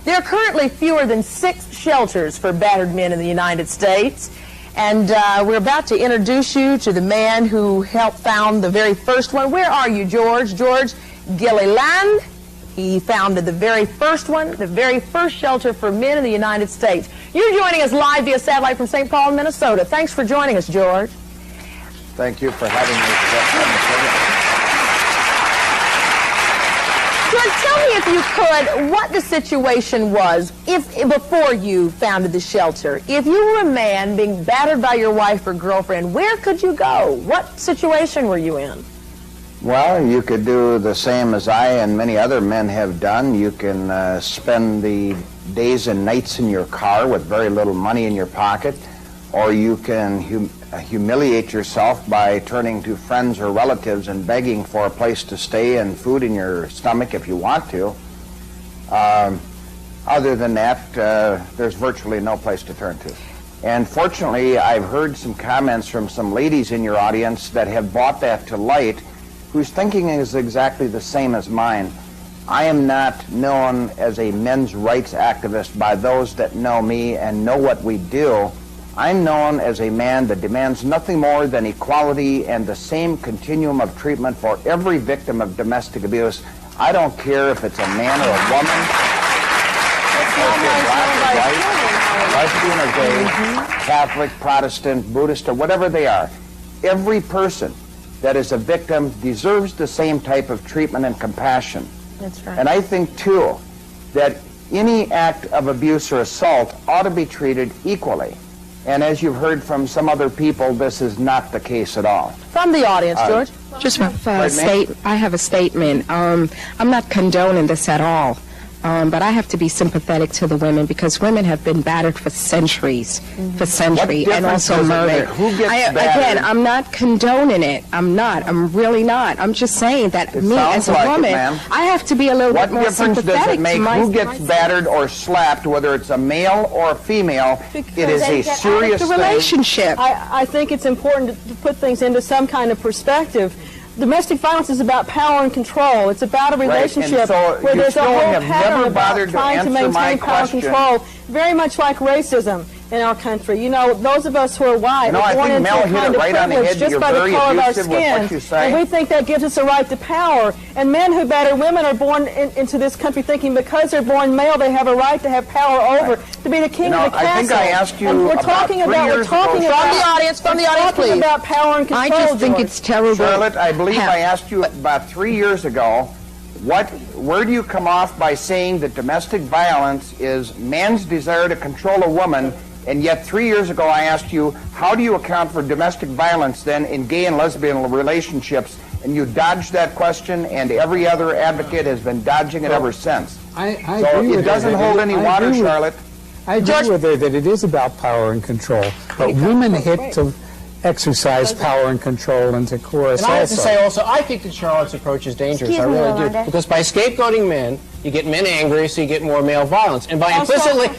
There are currently fewer than 6 shelters for battered men in the United States, and we're about to introduce you to the man who helped found the very first one. Where are you, George? George Gilliland. He founded the very first one, the very first shelter for men in the United States. You're joining us live via satellite from St. Paul, Minnesota. Thanks for joining us, George. Thank you for having me. George, tell me, if you could, what the situation was before you founded the shelter. If you were a man being battered by your wife or girlfriend, where could you go? What situation were you in? Well, you could do the same as I and many other men have done. You can spend the days and nights in your car with very little money in your pocket, or you can humiliate yourself by turning to friends or relatives and begging for a place to stay and food in your stomach if you want to. Other than that, there's virtually no place to turn to. And fortunately, I've heard some comments from some ladies in your audience that have brought that to light, whose thinking is exactly the same as mine. I am not known as a men's rights activist by those that know me and know what we do. I'm known as a man that demands nothing more than equality and the same continuum of treatment for every victim of domestic abuse. I don't care if it's a man or a woman, if they're black or white, lesbian or gay, Catholic, Protestant, Buddhist, or whatever they are. Every person that is a victim deserves the same type of treatment and compassion. That's right. And I think, too, that any act of abuse or assault ought to be treated equally. And as you've heard from some other people, this is not the case at all. From the audience, George. Just I have a statement. I'm not condoning this at all. But I have to be sympathetic to the women because women have been battered for centuries, and also murdered. Who gets battered? Again, I'm not condoning it. I'm not. I'm really not. I'm just saying that me as a woman, I have to be a little bit more sympathetic. What difference does it make who gets battered or slapped, whether it's a male or a female? It is a serious thing. Relationship. I think it's important to put things into some kind of perspective. Domestic violence is about power and control. It's about a relationship where there's a whole pattern about trying to maintain power and control, very much like racism in our country. You know, those of us who are white are born into a kind of privilege just by the color of our skin, and we think that gives us a right to power. And men who batter women are born into this country thinking because they're born male they have a right to have power over, to be the king of the castle. I think I asked you and we're talking about from the audience, please. About power and control. I just think it's terrible. Charlotte, I believe I asked you about 3 years ago, where do you come off by saying that domestic violence is man's desire to control a woman, and yet 3 years ago I asked you, how do you account for domestic violence then in gay and lesbian relationships? And you dodged that question, and every other advocate has been dodging it ever since. I so agree it with doesn't hold any water, Charlotte. I agree with her that it is about power and control, but women hit to exercise power and control and to coerce also. And I have to say also, I think that Charlotte's approach is dangerous. I really do. Because by scapegoating men, you get men angry, so you get more male violence. And by implicitly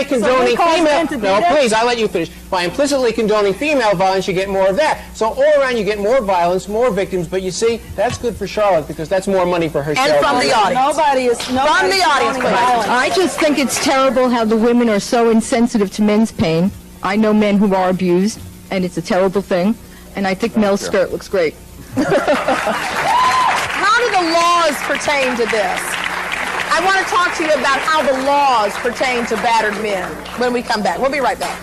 condoning I'll let you finish. By implicitly condoning female violence, you get more of that. So all around, you get more violence, more victims. But you see, that's good for Charlotte because that's more money for herself. And from the audience. From the audience, I just think it's terrible how the women are so insensitive to men's pain. I know men who are abused, and it's a terrible thing. And I think Mel's skirt looks great. How do the laws pertain to this? I want to talk to you about how the laws pertain to battered men when we come back. We'll be right back.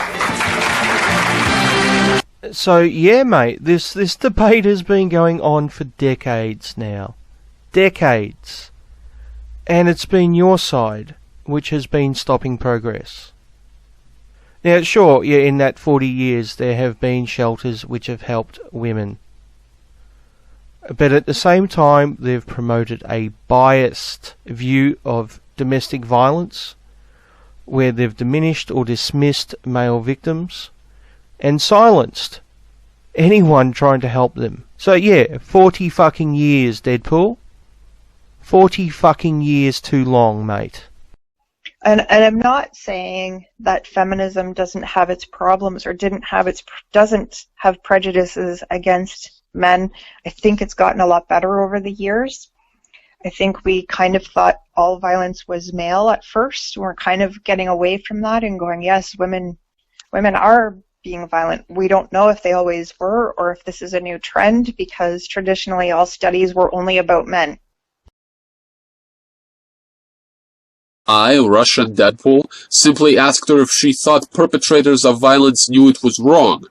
So, yeah, mate, this debate has been going on for decades now. Decades. And it's been your side which has been stopping progress. Now, sure, yeah, in that 40 years there have been shelters which have helped women. But at the same time, they've promoted a biased view of domestic violence, where they've diminished or dismissed male victims, and silenced anyone trying to help them. So yeah, 40 fucking years, Deadpool. 40 fucking years too long, mate. And I'm not saying that feminism doesn't have its problems or doesn't have prejudices against men. I think it's gotten a lot better over the years. I think we kind of thought all violence was male at first. We're kind of getting away from that and going, yes, women are being violent. We don't know if they always were or if this is a new trend, because traditionally all studies were only about men. I, Russian Deadpool, simply asked her if she thought perpetrators of violence knew it was wrong,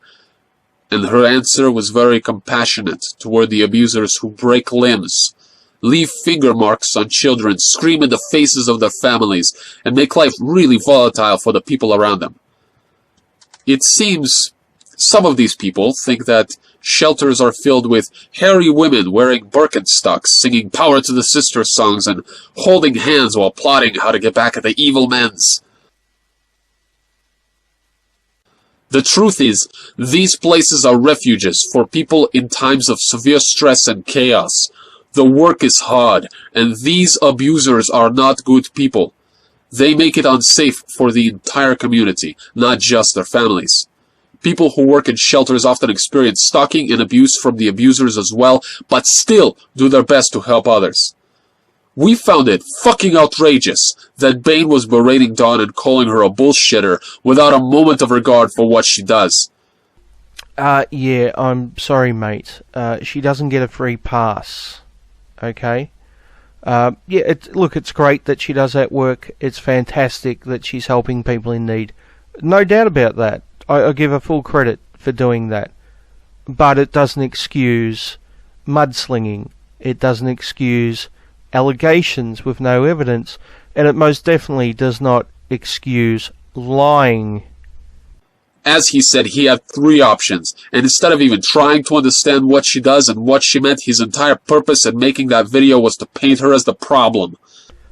and her answer was very compassionate toward the abusers who break limbs, leave finger marks on children, scream in the faces of their families, and make life really volatile for the people around them. It seems some of these people think that shelters are filled with hairy women wearing Birkenstocks, singing Power to the Sister songs, and holding hands while plotting how to get back at the evil men's. The truth is, these places are refuges for people in times of severe stress and chaos. The work is hard, and these abusers are not good people. They make it unsafe for the entire community, not just their families. People who work in shelters often experience stalking and abuse from the abusers as well, but still do their best to help others. We found it fucking outrageous that Bane was berating Dawn and calling her a bullshitter without a moment of regard for what she does. Yeah, I'm sorry, mate. She doesn't get a free pass. Okay? Look, it's great that she does that work. It's fantastic that she's helping people in need. No doubt about that. I give her full credit for doing that. But it doesn't excuse mudslinging. It doesn't excuse allegations with no evidence. And it most definitely does not excuse lying. As he said, he had 3 options, and instead of even trying to understand what she does and what she meant, his entire purpose in making that video was to paint her as the problem.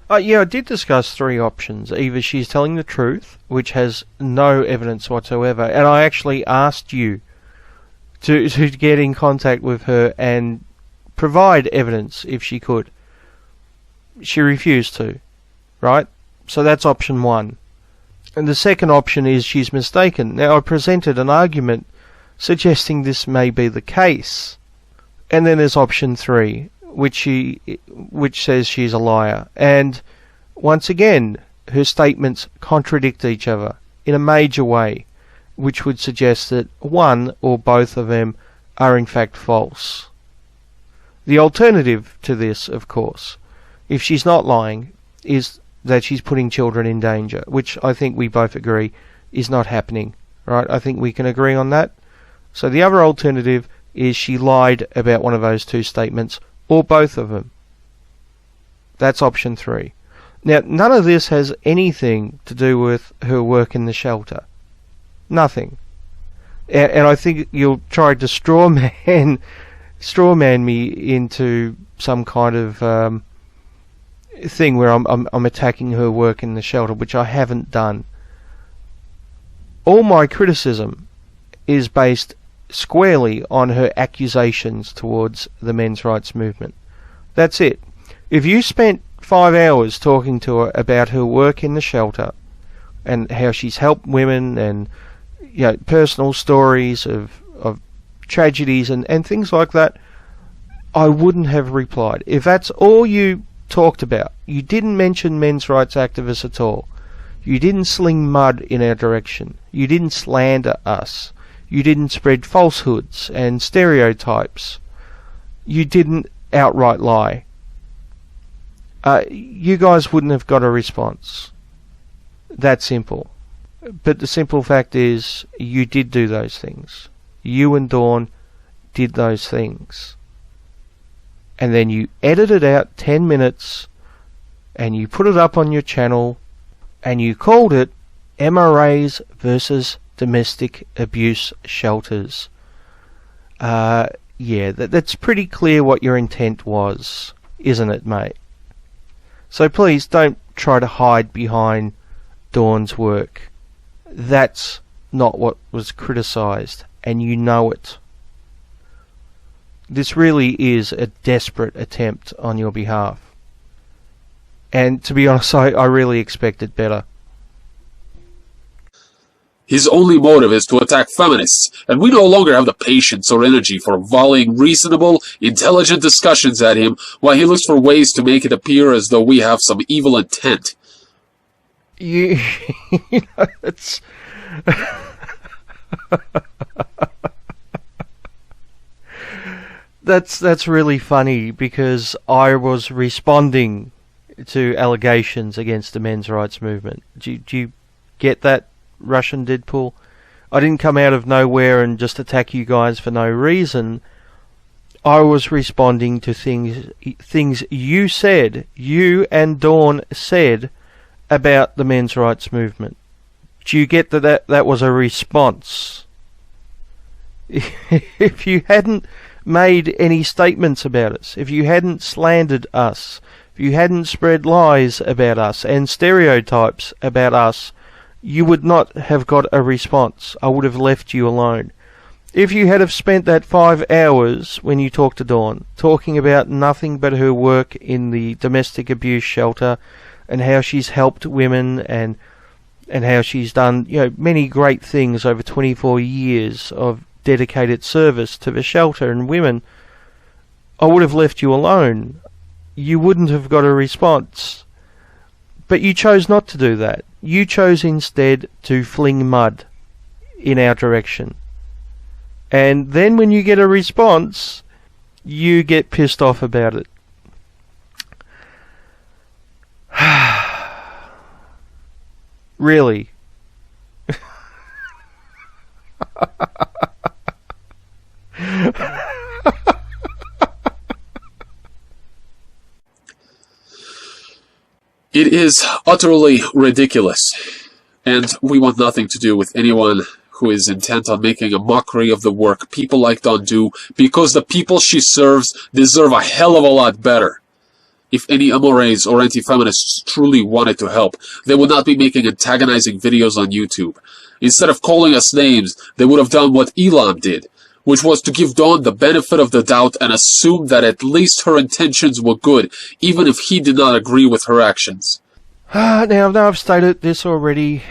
Yeah, I did discuss 3 options. Either she's telling the truth, which has no evidence whatsoever, and I actually asked you to get in contact with her and provide evidence if she could. She refused to, right? So that's option 1. And the second option is she's mistaken. Now, I presented an argument suggesting this may be the case. And then there's option 3, which says she's a liar. And once again, her statements contradict each other in a major way, which would suggest that one or both of them are in fact false. The alternative to this, of course, if she's not lying, is that she's putting children in danger, which I think we both agree is not happening, right? I think we can agree on that. So the other alternative is she lied about one of those 2 statements, or both of them. That's option 3. Now, none of this has anything to do with her work in the shelter. Nothing. And I think you'll try to strawman me into some kind of thing where I'm attacking her work in the shelter, which I haven't done. All my criticism is based squarely on her accusations towards the men's rights movement. That's it. If you spent 5 hours talking to her about her work in the shelter and how she's helped women and personal stories of tragedies and things like that, I wouldn't have replied. If that's all you talked about, you didn't mention men's rights activists at all, you didn't sling mud in our direction, you didn't slander us, you didn't spread falsehoods and stereotypes, you didn't outright lie, you guys wouldn't have got a response. That simple. But the simple fact is, you did do those things. You and Dawn did those things. And then you edited out 10 minutes and you put it up on your channel and you called it MRAs versus Domestic Abuse Shelters. That's pretty clear what your intent was, isn't it, mate? So please don't try to hide behind Dawn's work. That's not what was criticised, and you know it. This really is a desperate attempt on your behalf. And to be honest, I really expected better. His only motive is to attack feminists, and we no longer have the patience or energy for volleying reasonable, intelligent discussions at him while he looks for ways to make it appear as though we have some evil intent. You know, it's... That's really funny, because I was responding to allegations against the men's rights movement. Do you get that, Russian Deadpool? I didn't come out of nowhere and just attack you guys for no reason. I was responding to things you said, you and Dawn said about the men's rights movement. Do you get that was a response? If you hadn't made any statements about us, if you hadn't slandered us, if you hadn't spread lies about us and stereotypes about us, you would not have got a response. I would have left you alone. If you had have spent that 5 hours when you talked to Dawn, talking about nothing but her work in the domestic abuse shelter and how she's helped women and how she's done, you know, many great things over 24 years of dedicated service to the shelter and women, I would have left you alone. You wouldn't have got a response. But you chose not to do that. You chose instead to fling mud in our direction. And then when you get a response, you get pissed off about it. Really? It is utterly ridiculous, and we want nothing to do with anyone who is intent on making a mockery of the work people like Dawn do, because the people she serves deserve a hell of a lot better. If any MRAs or anti-feminists truly wanted to help, they would not be making antagonizing videos on YouTube. Instead of calling us names, they would have done what Elam did, which was to give Dawn the benefit of the doubt and assume that at least her intentions were good, even if he did not agree with her actions. Now, I've stated this already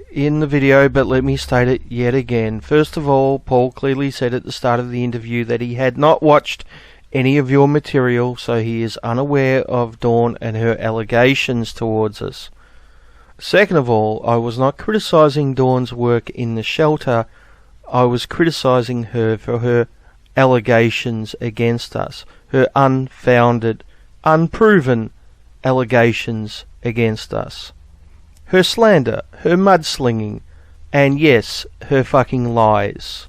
in the video, but let me state it yet again. First of all, Paul clearly said at the start of the interview that he had not watched any of your material, so he is unaware of Dawn and her allegations towards us. Second of all, I was not criticising Dawn's work in the shelter. I was criticising her for her allegations against us, her unfounded, unproven allegations against us. Her slander, her mudslinging, and yes, her fucking lies.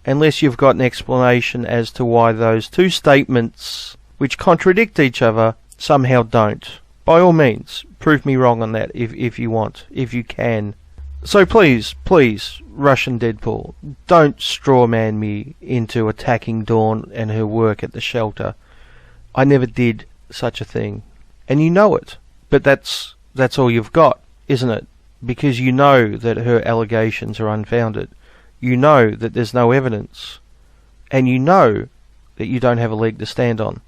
Unless you've got an explanation as to why those two statements, which contradict each other, somehow don't. By all means, prove me wrong on that if you want, if you can. So please, Russian Deadpool, don't strawman me into attacking Dawn and her work at the shelter. I never did such a thing. And you know it. But that's all you've got, isn't it? Because you know that her allegations are unfounded. You know that there's no evidence. And you know that you don't have a leg to stand on.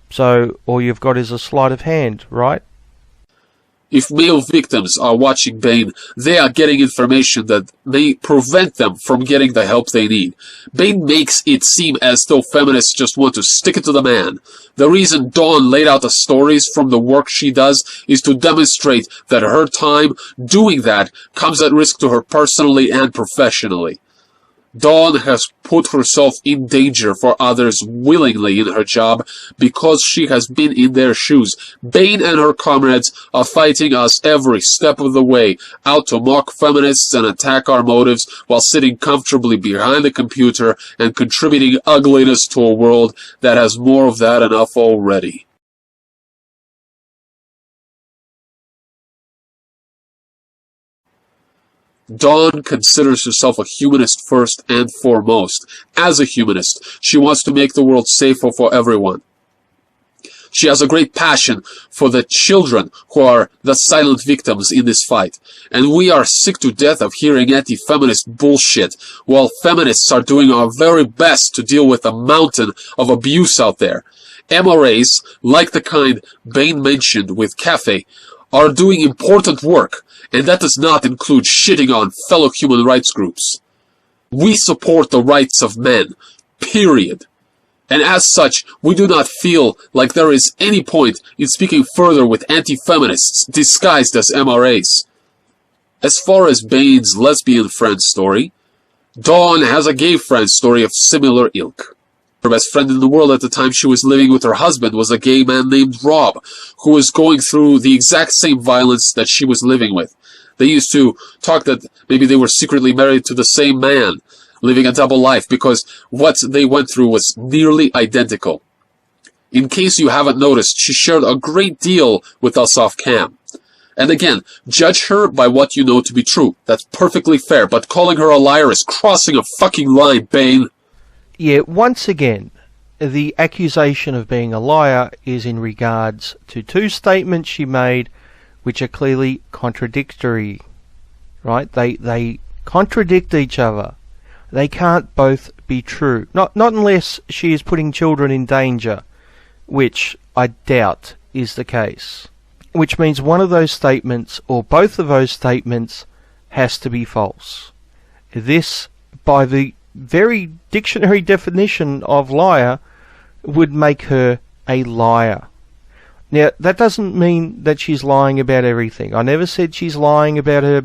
So all you've got is a sleight of hand, right? If male victims are watching Bane, they are getting information that may prevent them from getting the help they need. Bane makes it seem as though feminists just want to stick it to the man. The reason Dawn laid out the stories from the work she does is to demonstrate that her time doing that comes at risk to her personally and professionally. Dawn has put herself in danger for others willingly in her job because she has been in their shoes. Bane and her comrades are fighting us every step of the way, out to mock feminists and attack our motives while sitting comfortably behind the computer and contributing ugliness to a world that has more of that enough already. Dawn considers herself a humanist first and foremost. As a humanist, she wants to make the world safer for everyone. She has a great passion for the children who are the silent victims in this fight. And we are sick to death of hearing anti-feminist bullshit, while feminists are doing our very best to deal with the mountain of abuse out there. MRAs, like the kind Bane mentioned with Cafe, are doing important work, and that does not include shitting on fellow human rights groups. We support the rights of men, period. And as such, we do not feel like there is any point in speaking further with anti-feminists disguised as MRAs. As far as Bane's lesbian friend story, Dawn has a gay friend story of similar ilk. Her best friend in the world at the time she was living with her husband was a gay man named Rob, who was going through the exact same violence that she was living with. They used to talk that maybe they were secretly married to the same man, living a double life, because what they went through was nearly identical. In case you haven't noticed, she shared a great deal with us off-cam. And again, judge her by what you know to be true. That's perfectly fair, but calling her a liar is crossing a fucking line, Bane. Yeah, once again, the accusation of being a liar is in regards to two statements she made which are clearly contradictory. Right? They contradict each other. They can't both be true. Not unless she is putting children in danger, which I doubt is the case. Which means one of those statements, or both of those statements, has to be false. This, by the very dictionary definition of liar, would make her a liar. Now, that doesn't mean that she's lying about everything. I never said she's lying about her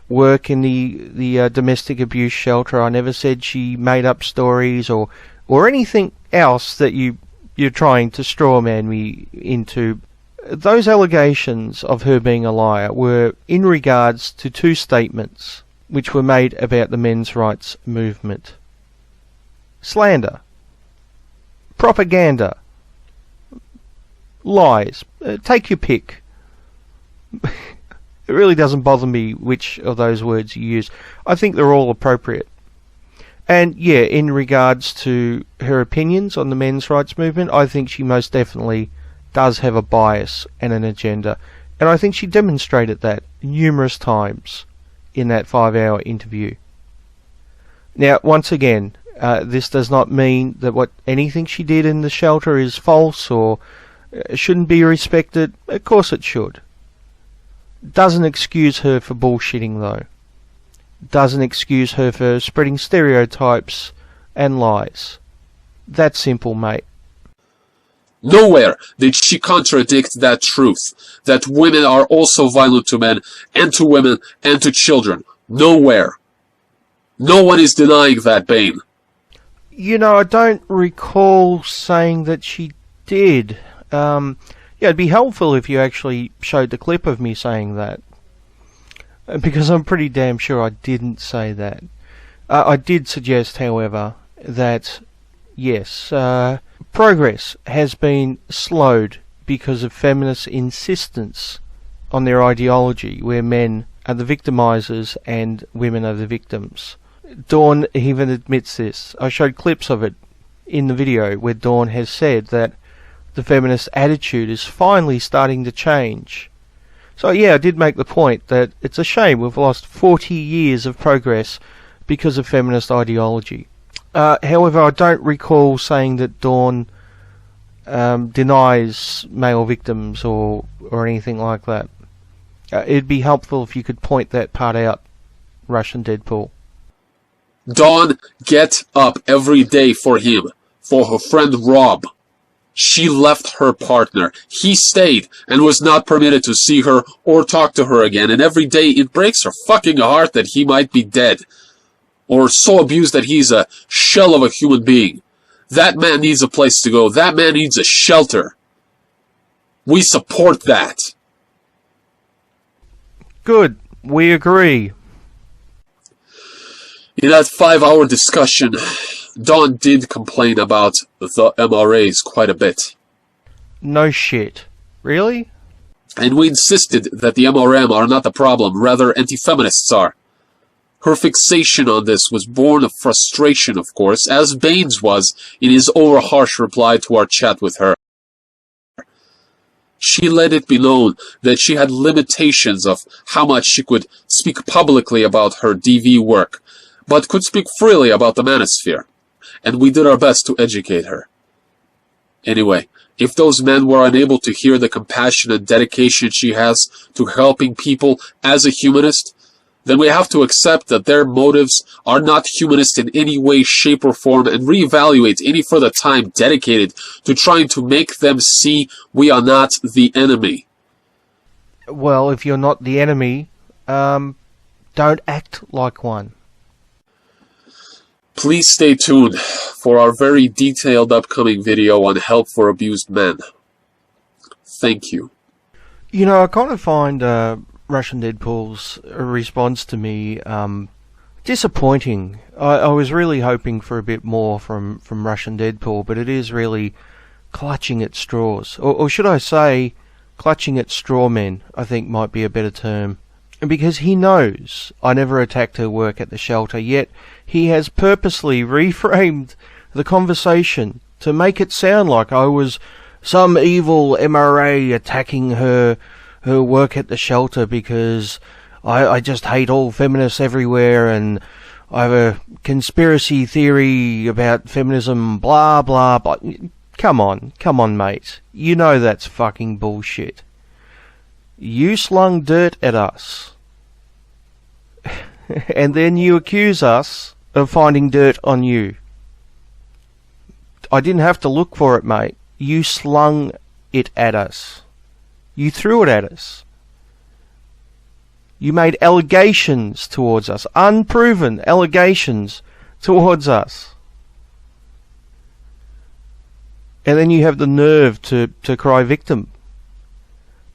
work in the domestic abuse shelter. I never said she made up stories or anything else that you're trying to strawman me into. Those allegations of her being a liar were in regards to two statements which were made about the men's rights movement. Slander. Propaganda. Lies. Take your pick. It really doesn't bother me which of those words you use. I think they're all appropriate. And yeah, in regards to her opinions on the men's rights movement, I think she most definitely does have a bias and an agenda. And I think she demonstrated that numerous times in that 5-hour interview. Now, once again, this does not mean that anything she did in the shelter is false or shouldn't be respected. Of course it should. Doesn't excuse her for bullshitting, though. Doesn't excuse her for spreading stereotypes and lies. That's simple, mate. Nowhere did she contradict that truth, that women are also violent to men, and to women, and to children. Nowhere. No one is denying that, Bane. You know, I don't recall saying that she did. Yeah, it'd be helpful if you actually showed the clip of me saying that. Because I'm pretty damn sure I didn't say that. I did suggest, however, that, yes, progress has been slowed because of feminists' insistence on their ideology, where men are the victimizers and women are the victims. Dawn even admits this. I showed clips of it in the video where Dawn has said that the feminist attitude is finally starting to change. So yeah, I did make the point that it's a shame we've lost 40 years of progress because of feminist ideology. However, I don't recall saying that Dawn denies male victims or anything like that. It'd be helpful if you could point that part out, Russian Deadpool. Dawn get up every day for him, for her friend Rob. She left her partner. He stayed and was not permitted to see her or talk to her again, and every day it breaks her fucking heart that he might be dead, or so abused that he's a shell of a human being. That man needs a place to go. That man needs a shelter. We support that. Good. We agree. In that 5-hour discussion, Dawn did complain about the MRAs quite a bit. No shit. Really? And we insisted that the MRM are not the problem, rather anti-feminists are. Her fixation on this was born of frustration, of course, as Bane's was in his over-harsh reply to our chat with her. She let it be known that she had limitations of how much she could speak publicly about her DV work, but could speak freely about the manosphere, and we did our best to educate her. Anyway, if those men were unable to hear the compassion and dedication she has to helping people as a humanist, then we have to accept that their motives are not humanist in any way, shape, or form, and reevaluate any further time dedicated to trying to make them see we are not the enemy. Well, if you're not the enemy, don't act like one. Please stay tuned for our very detailed upcoming video on help for abused men. Thank you. You know, I kind of find Russian Deadpool's response to me disappointing. I was really hoping for a bit more from Russian Deadpool, but it is really clutching at straws. Or should I say, clutching at strawmen, I think might be a better term. Because he knows I never attacked her work at the shelter, yet he has purposely reframed the conversation to make it sound like I was some evil MRA attacking her work at the shelter because I just hate all feminists everywhere and I have a conspiracy theory about feminism, blah, blah, blah. Come on, mate. You know that's fucking bullshit. You slung dirt at us. And then you accuse us of finding dirt on you. I didn't have to look for it, mate. You slung it at us. You threw it at us. You made allegations towards us, unproven allegations towards us. And then you have the nerve to cry victim.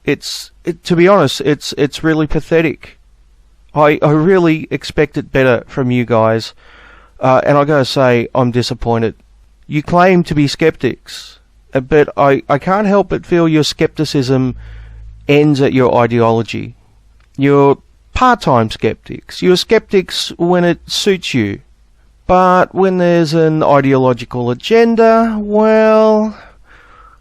To be honest, it's really pathetic. I really expected better from you guys, and I gotta say, I'm disappointed. You claim to be skeptics, but I can't help but feel your skepticism ends at your ideology. You're part-time skeptics. You're skeptics when it suits you. But when there's an ideological agenda, well,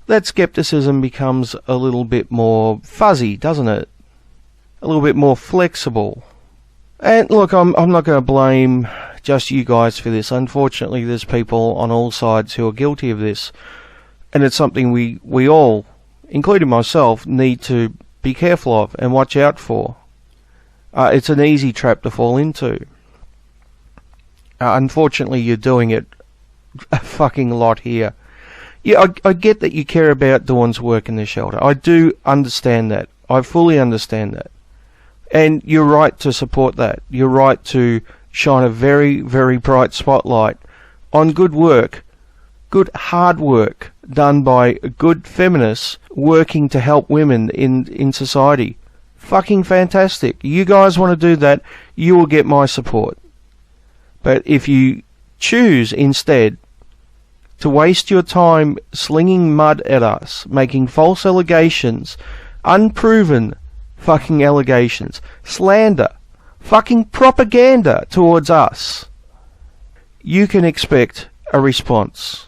that skepticism becomes a little bit more fuzzy, doesn't it? A little bit more flexible. And look, I'm not going to blame just you guys for this. Unfortunately, there's people on all sides who are guilty of this. And it's something we all, including myself, need to be careful of and watch out for. It's an easy trap to fall into. Unfortunately, you're doing it a fucking lot here. Yeah, I get that you care about Dawn's work in the shelter. I do understand that. I fully understand that. And you're right to support that. You're right to shine a very, very bright spotlight on good work, good hard work done by good feminists working to help women in society. Fucking fantastic. You guys want to do that, you will get my support. But if you choose instead to waste your time slinging mud at us, making false allegations, unproven fucking allegations, slander, fucking propaganda towards us, you can expect a response.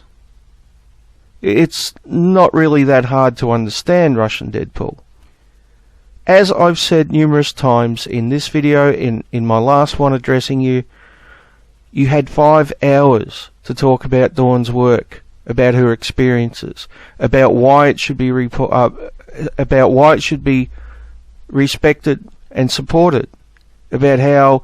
It's not really that hard to understand, Russian Deadpool. As I've said numerous times in this video, in my last one addressing you, you had 5 hours to talk about Dawn's work, about her experiences, about why it should be about why it should be respected and supported, about how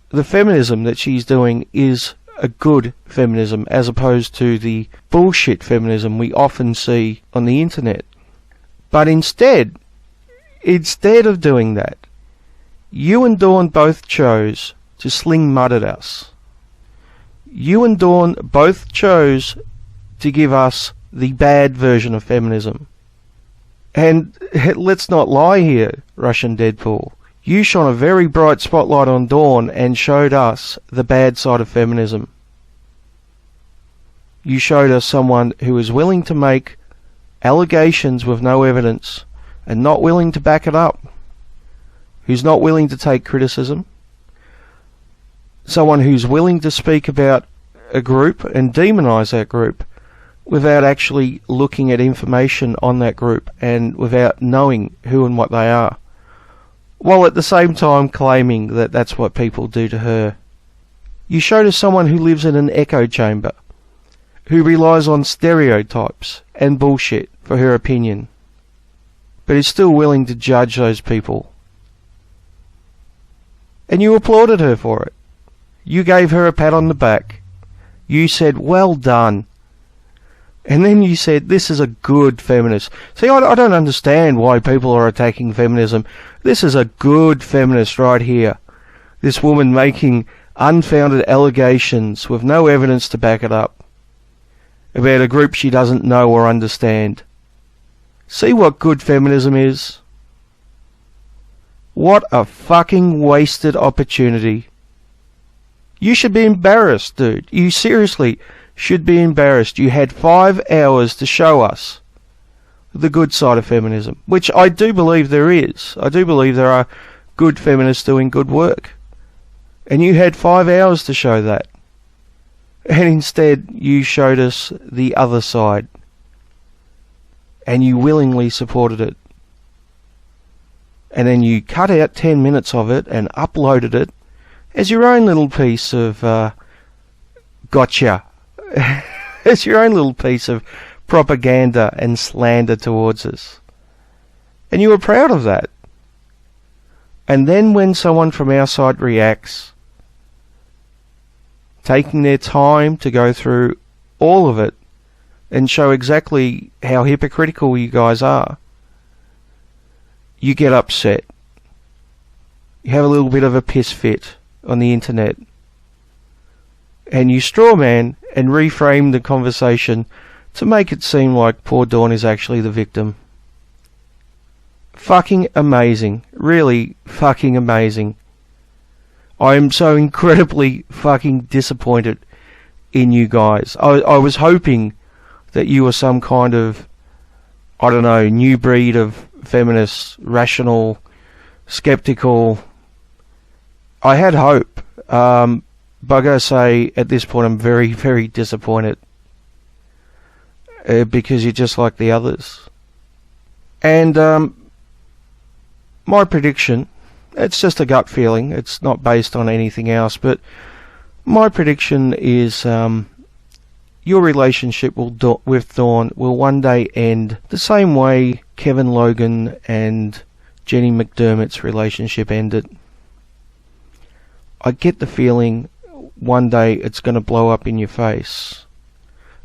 the feminism that she's doing is a good feminism as opposed to the bullshit feminism we often see on the internet. But instead of doing that, you and Dawn both chose to sling mud at us. You and Dawn both chose to give us the bad version of feminism. And let's not lie here, Russian Deadpool. You shone a very bright spotlight on Dawn and showed us the bad side of feminism. You showed us someone who is willing to make allegations with no evidence and not willing to back it up. Who's not willing to take criticism. Someone who's willing to speak about a group and demonize that group without actually looking at information on that group and without knowing who and what they are, while at the same time claiming that that's what people do to her. You showed us someone who lives in an echo chamber, who relies on stereotypes and bullshit for her opinion, but is still willing to judge those people. And you applauded her for it. You gave her a pat on the back. You said, well done. And then you said, this is a good feminist. See, I don't understand why people are attacking feminism. This is a good feminist right here. This woman making unfounded allegations with no evidence to back it up about a group she doesn't know or understand. See what good feminism is? What a fucking wasted opportunity. You should be embarrassed, dude. You seriously should be embarrassed. You had 5 hours to show us the good side of feminism, which I do believe there is. I do believe there are good feminists doing good work. And you had 5 hours to show that. And instead, you showed us the other side. And you willingly supported it. And then you cut out 10 minutes of it and uploaded it as your own little piece of gotcha. As your own little piece of propaganda and slander towards us. And you were proud of that. And then when someone from our side reacts, taking their time to go through all of it and show exactly how hypocritical you guys are, you get upset. You have a little bit of a piss fit on the internet. And you strawman and reframe the conversation to make it seem like poor Dawn is actually the victim. Fucking amazing. Really fucking amazing. I am so incredibly fucking disappointed in you guys. I was hoping that you were some kind of, I don't know, new breed of feminists, rational, skeptical. I had hope. But I gotta say, at this point, I'm very, very disappointed. Because you're just like the others. And my prediction, it's just a gut feeling, it's not based on anything else, but my prediction is your relationship with Dawn will one day end the same way Kevin Logan and Jenny McDermott's relationship ended. I get the feeling one day it's going to blow up in your face.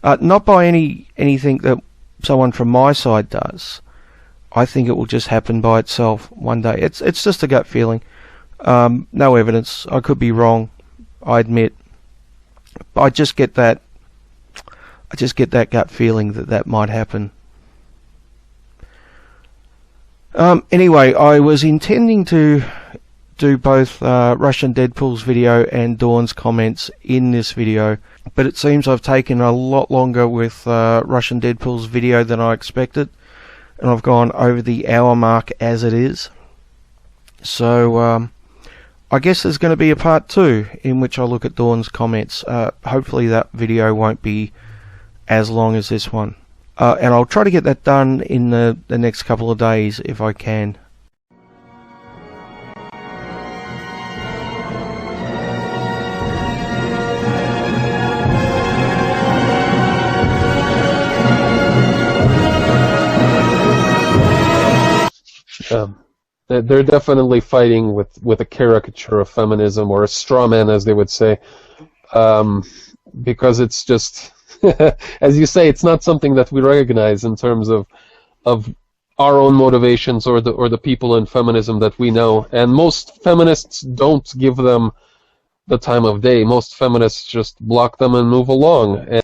Not by anything that someone from my side does. I think it will just happen by itself one day. It's just a gut feeling. No evidence. I could be wrong. I admit. I just get that gut feeling that might happen. Anyway, I was intending to do both Russian Deadpool's video and Dawn's comments in this video, but it seems I've taken a lot longer with Russian Deadpool's video than I expected, and I've gone over the hour mark as it is. So I guess there's going to be a part 2 in which I look at Dawn's comments. Hopefully that video won't be as long as this one, and I'll try to get that done in the next couple of days if I can. They're definitely fighting with a caricature of feminism, or a straw man, as they would say, because it's just, as you say, it's not something that we recognize in terms of our own motivations or the people in feminism that we know. And most feminists don't give them the time of day. Most feminists just block them and move along.